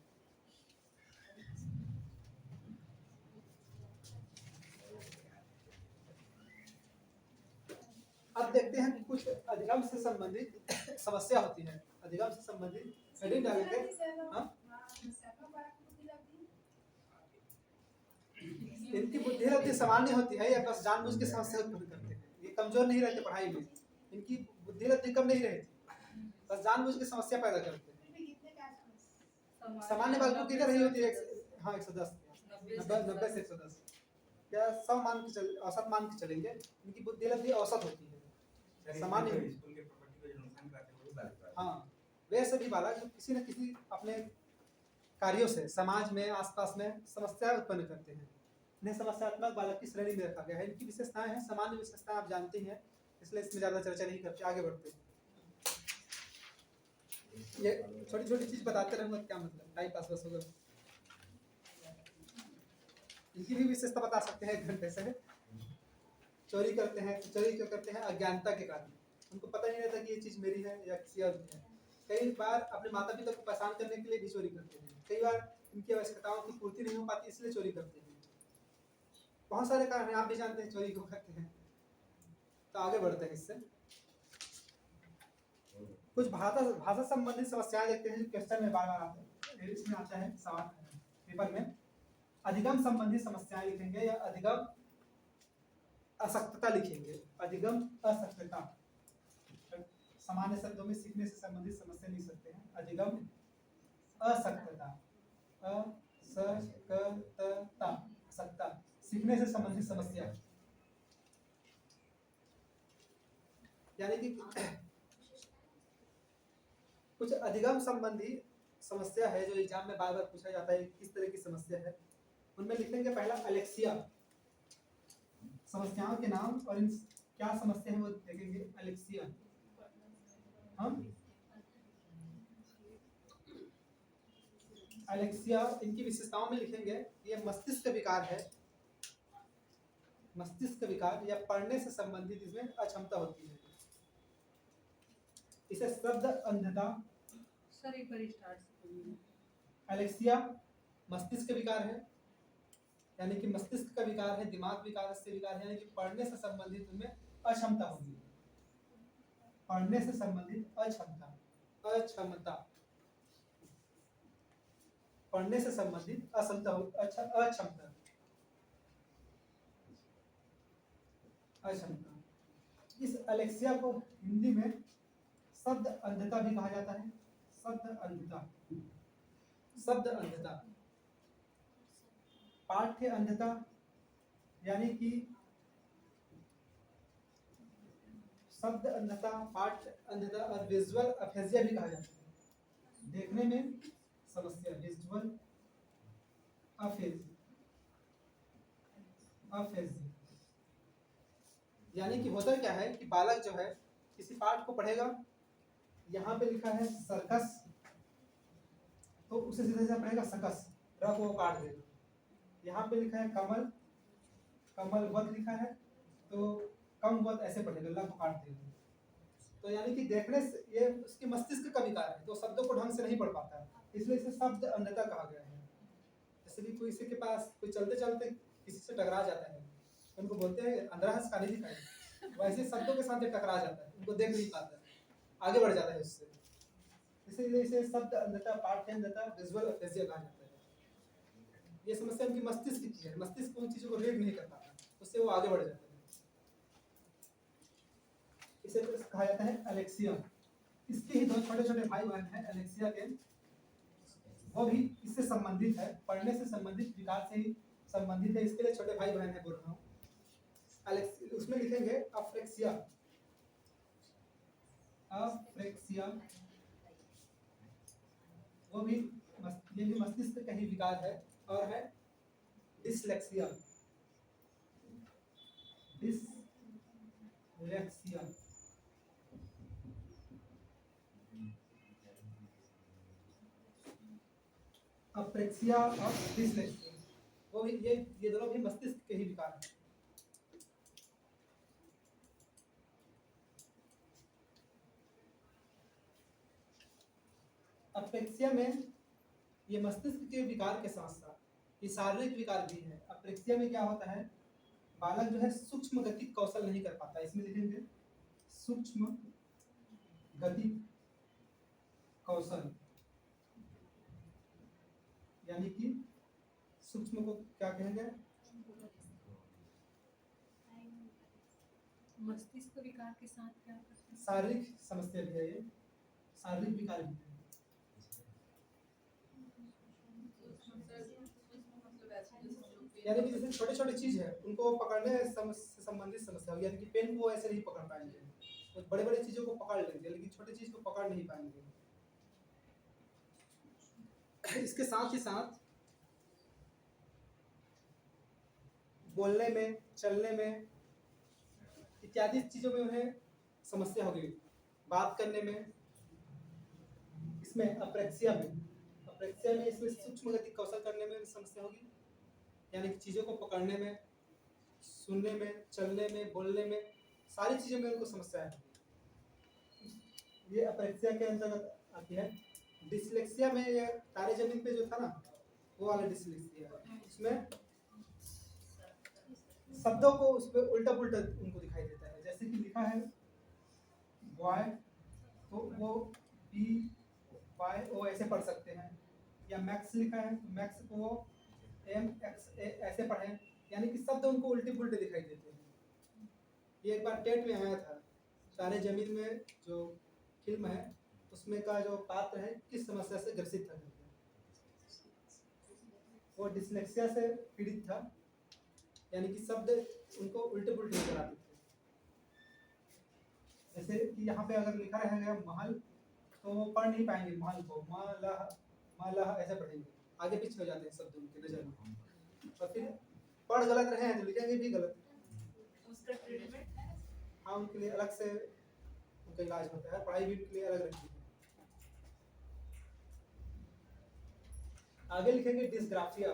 अब देखते हैं कि कुछ अधिगम से संबंधित समस्या होती है। अधिगम से संबंधित हेडिंग डालेंगे। इनकी बुद्धि रत्ती सामान्य होती है या बस जानबूझ के समस्या उत्पन्न करते हैं। ये कमजोर नहीं रहते पढ़ाई में, इनकी बुद्धि रत्ती कम नहीं रहती, बस जानबूझ के समस्या पैदा करते हैं। सामान्य बालकों की नहीं होती है। हाँ, 110 90 से 110 क्या 100 मान के औसत मान के चलेंगे। इनकी बुद्धि रत्ती औसत होती है, सामान्य। हाँ, वे सभी बालक जो किसी न किसी अपने कार्यों से समाज में, आसपास में समस्या उत्पन्न करते हैं, इन्हें समस्यात्मक बालक की श्रेणी में रखा गया है। इनकी विशेषताएं हैं, सामान्य विशेषताएं आप जानते हैं, इसलिए इसमें ज्यादा चर्चा नहीं करते, आगे बढ़ते हैं। ये छोटी छोटी चीज बताते रहूंगा, क्या मतलब टाइम पास बस होगा। इनकी भी विशेषता बता सकते हैं 1 घंटे से। चोरी करते हैं, चोरी क्यों करते हैं? अज्ञानता के कारण। उनको पता नहीं रहता कि ये चीज़ मेरी है या किसी और की है। कई बार अपने माता पिता को परेशान करने के लिए भी चोरी करते हैं। कई बार इनकी आवश्यकताओं की पूर्ति नहीं हो पाती, इसलिए चोरी करते हैं। बहुत सारे कारण हैं, आप भी जानते हैं चोरी क्यों करते हैं। तो आगे बढ़ते हैं इससे। कुछ भाषा संबंधित समस्याएं देखते हैं जो क्वेश्चन में बार बार आते हैं। इसमें आता है सवाल पेपर में अधिगम संबंधी समस्याएं लिखेंगे या अधिगम असक्तता लिखेंगे। अधिगम असक्तता, सामान्य शब्दों में सीखने से संबंधित समस्या लिख सकते हैं। अधिगम असक्तता, असक्तता, असक्तता, सीखने से संबंधित समस्या, यानी कि कुछ अधिगम संबंधी समस्या है जो एग्जाम में बार बार पूछा जाता है, किस तरह की समस्या है। उनमें लिखेंगे पहला अलेक्सिया, समस्याओं के नाम और इन क्या समस्या है वो देखेंगे। अलेक्सिया, हम अलेक्सिया इनकी विशेषताओं में लिखेंगे ये मस्तिष्क विकार है, मस्तिष्क विकार या पढ़ने से संबंधित इसमें अक्षमता होती है। इसे शब्द अंधता, सर एक बार स्टार्ट से बोलिए। अलेक्सिया मस्तिष्क विकार है, यानी कि मस्तिष्क का विकार है, दिमाग विकार से विकार है, यानी कि पढ़ने से संबंधित उनमें अक्षमता होगी। पढ़ने से संबंधित अक्षमता, अक्षमता, पढ़ने से संबंधित अक्षमता, अक्षमता, अक्षमता। इस अलेक्सिया को हिंदी में शब्द अंधता भी कहा जाता है। शब्द अंधता, शब्द अंधता, पाठ्य अंधता, यानी कि शब्द अंधता, पाठ्य अंधता और विजुअल अफेजिया भी कहा जाता है। देखने में समस्या, विजुअल अफेजिया, अफेजिया, यानी कि होता क्या है कि बालक जो है किसी पाठ को पढ़ेगा, यहाँ पे लिखा है सर्कस, तो उसे सीधा सीधा पढ़ेगा सकस, र को काट देगा। यहाँ पे लिखा है कमल, कमल वध लिखा है तो कम वध ऐसे पढ़ेगा, ल को काट देगा। तो यानी कि देखने से ये उसके मस्तिष्क का विकार है, तो शब्दों को ढंग से नहीं पढ़ पाता है, इसलिए इसे शब्द अंधता कहा गया है। जैसे कि कोई किसी के पास कोई चलते चलते किसी से टकरा जाता है, उनको बोलते हैं अंधरा हंस काली दिखाई, वैसे शब्दों के साथ टकरा जाता है, उनको देख नहीं पाता है, आगे बढ़ जाता है उससे, इसीलिए इसे शब्द अंधता, पाठ्य अंधता, विजुअल अफेजिया कहा जाता है। ये समस्या उनकी मस्तिष्क की है, मस्तिष्क उन चीजों को रीड नहीं कर पाता, उससे वो आगे बढ़ जाता है। इसे कहा जाता है अलेक्सिया। इसके ही दो छोटे छोटे भाई बहन हैं अलेक्सिया के, वो भी इससे संबंधित है, पढ़ने से संबंधित, विकार से ही संबंधित है, इसके लिए छोटे भाई बहन है बोल रहा हूँ। उसमें लिखेंगे अफ्रेक्सिया, अफ्रेक्सिया, वो भी ये भी मस्तिष्क का ही विकार है। और है डिसलेक्सिया, डिसलेक्सिया, अप्रेक्सिया और डिसलेक्सिया, वो भी ये दोनों भी मस्तिष्क के ही विकार हैं। अप्रेक्सिया में ये मस्तिष्क के विकार के साथ साथ ये शारीरिक विकार भी है। अप्रेक्सिया में क्या होता है, बालक जो है सूक्ष्म गति कौशल नहीं कर पाता, इसमें लिखेंगे सूक्ष्म गति कौशल, यानी कि सूक्ष्म को क्या कहेंगे, मस्तिष्क विकार के साथ क्या करते हैं? शारीरिक समस्या भी है, ये शारीरिक विकार भी है। यानी कि जैसे छोटे छोटे चीज है उनको पकड़ने से संबंधित समस्या होगी, यानी कि पेन को ऐसे नहीं पकड़ पाएंगे, तो बड़े बड़े चीजों को पकड़ लेंगे लेकिन छोटी चीज को पकड़ नहीं पाएंगे। इसके साथ ही साथ बोलने में, चलने में इत्यादि चीजों में उन्हें समस्या होगी, बात करने में। इसमें अप्रेक्सिया में इसमें सूक्ष्म गति कौशल करने में समस्या होगी, यानी कि चीज़ों को पकड़ने में, सुनने में, चलने में, बोलने में, सारी चीज़ों में उनको समस्या है। ये अप्रेक्सिया के अंतर्गत आती है। डिसलेक्सिया में ये तारे जमीन पे जो था ना, वो वाला डिसलेक्सिया है। उसमें शब्दों को उस पर उल्टा पुल्टा उनको दिखाई देता है, जैसे कि लिखा है बॉय तो वो BYO ऐसे पढ़ सकते हैं, या मैक्स लिखा है तो मैक्स को वो एम एक्स ए ऐसे पढ़ें, यानी कि शब्द उनको उल्टे पुल्टे दिखाई देते हैं। ये एक बार टेट में आया था, तारे जमीन में जो फिल्म है उसमें का जो पात्र है किस समस्या से ग्रसित था, वो डिसलेक्सिया से पीड़ित था, यानी कि शब्द उनको उल्टे पुल्टे नजर आते थे। जैसे कि यहाँ पे अगर लिखा रहेगा महल, तो वो पढ़ नहीं पाएंगे महल को, मलह ऐसे पढ़ेंगे, आगे पीछे हो जाते हैं शब्द उनके नजर में, और फिर पढ़ गलत रहे हैं तो लिखेंगे भी गलत। उसका ट्रीटमेंट है? हाँ, उनके लिए अलग से उनका इलाज होता है, पढ़ाई भी उनके लिए अलग रहती है। आगे लिखेंगे डिस्ग्राफिया।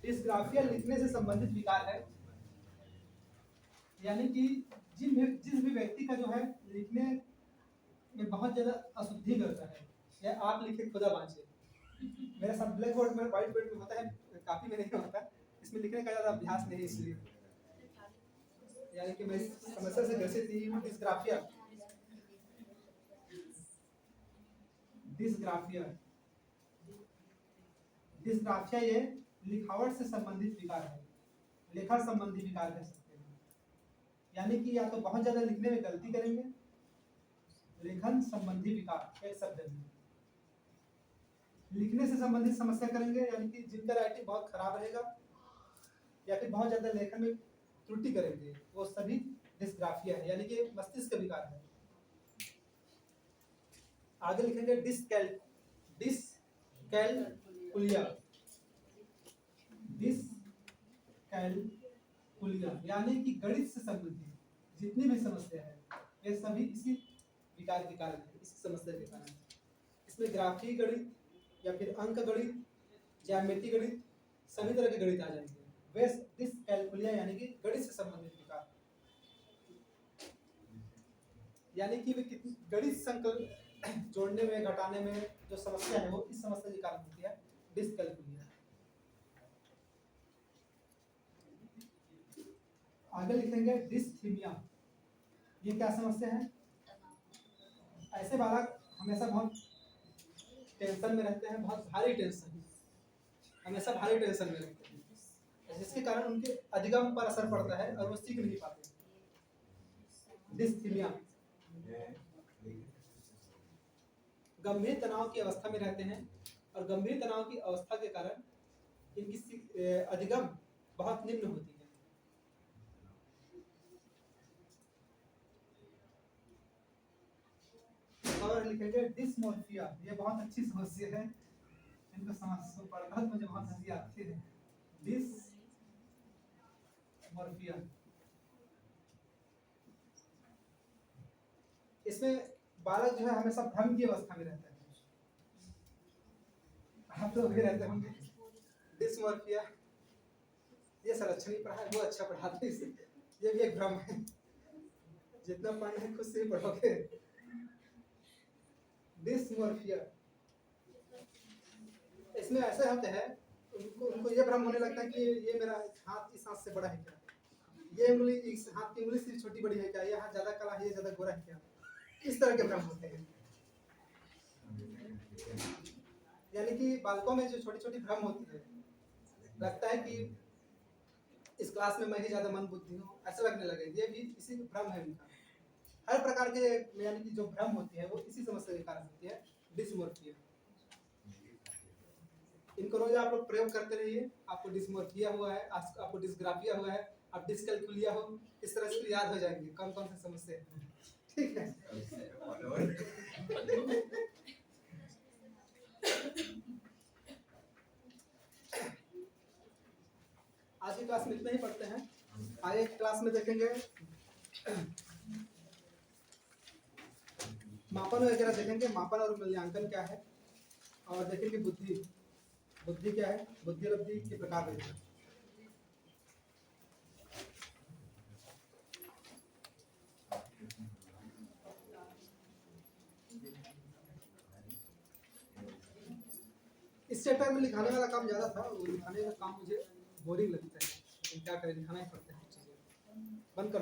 डिस्ग्राफिया लिखने से संबंधित विकार है, यानी कि जिस भी व्यक्ति का जो है लिखने में बहुत ज्यादा अशुद्धि करता है, या आप लिखे खुदा बांचे। मेरा सब ब्लैक बोर्ड में व्हाइट बोर्ड में होता है, काफी में नहीं होता, इसमें लिखने का ज्यादा अभ्यास नहीं, इसलिए यानी कि मैं इस समस्या से ग्रसित ही हूँ। डिस्ग्राफिया डिस्ग्राफिया डिस्ग्राफिया ये लिखावट से संबंधित विकार है, लेखा संबंधी विकार कह सकते हैं, यानी कि या तो बहुत ज्यादा लिखने में गलती करेंगे, लेखन संबंधी विकार एक शब्द है, लिखने से संबंधित समस्या करेंगे, यानी कि जिनका राइटिंग बहुत खराब रहेगा या फिर बहुत ज्यादा लेखन में त्रुटि करेंगे, वो सभी डिस्ग्राफिया है, यानी कि मस्तिष्क का विकार है। आगे लिखेंगे डिसकैलकुलिया। डिसकैलकुलिया यानी कि गणित से संबंधित जितनी भी समस्या है, ये सभी इसी विकार के कारण है, इसी समस्या के कारण है। इसमें ग्राफी गणित या फिर अंक गणित, ज्यामिति गणित, सभी तरह के गणित आ जाएंगे। वे डिसकैलकुलिया यानी कि गणित से संबंधित विकार, यानी कि वे गणित संकल्प जोड़ने में घटाने में जो समस्या है वो इस समस्या के कारण होती है, डिसकैलकुलिया। आगे लिखेंगे डिस्थीमिया। ये क्या समस्या है? ऐसे बालक हमेशा बहुत टेंशन में रहते हैं, बहुत भारी टेंशन, हमेशा भारी टेंशन में रहते हैं, जिसके कारण उनके अधिगम पर असर पड़ता है और वो सीख नहीं पाते। डिस्थीमिया गंभीर तनाव की अवस्था में रहते हैं, और गंभीर तनाव की अवस्था के कारण इनकी अधिगम बहुत निम्न होती है। और लिखेंगे डिस्मोर्फिया। ये बहुत अच्छी समस्या है, इनको समझ पढ़कर मुझे बहुत हंसी आती है। डिस्मोर्फिया, इसमें बालक जो है हमेशा भ्रम की अवस्था में रहता है, आप लोग भी रहते होंगे। डिस्मोर्फिया, ये सर अच्छा नहीं पढ़ा है, वो अच्छा पढ़ाते हैं, ये भी एक भ्रम है, जितना पढ़ना है खुद से ही पढ़ोगे। डिस्मोर्फिया, इसमें ऐसे होते हैं, उनको ये भ्रम होने लगता है कि ये मेरा हाथ इस हाथ से बड़ा है क्या, ये उंगली इस हाथ की उंगली से छोटी बड़ी है क्या, ये हाथ ज्यादा काला है, ये ज्यादा गोरा है क्या, इस तरह के भ्रम होते हैं। यानी कि बालकों में जो छोटी छोटी भ्रम होती है, लगता है कि इस क्लास में मैं ही ज्यादा मन बुद्धि हूँ, ऐसा लगने लगे, ये भी इसी भ्रम है उनका। हर प्रकार के यानी कि जो भ्रम होती है वो इसी समस्या के कारण होती है, डिस्मोर्फिया। इनको रोज आप लोग प्रयोग करते रहिए, आपको डिस्मोर्फिया हुआ है, आपको डिस्ग्राफिया हुआ है, आप डिस्कैलकुलिया हो, इस तरह से याद हो जाएंगे कौन कौन सी समस्या है। ठीक है, आज की क्लास में इतना ही पढ़ते हैं, आगे क्लास में देखेंगे मापन वगैरह देखेंगे, मापन और मूल्यांकन क्या है, और देखेंगे बुद्धि क्या है, बुद्धि लब्धि के प्रकार देखेंगे। इस चैप्टर में लिखाने वाला काम ज्यादा था, वो लिखाने का काम मुझे बोरिंग लगता है, लेकिन क्या करें, लिखाना ही पड़ता है चीजें। बंद कर।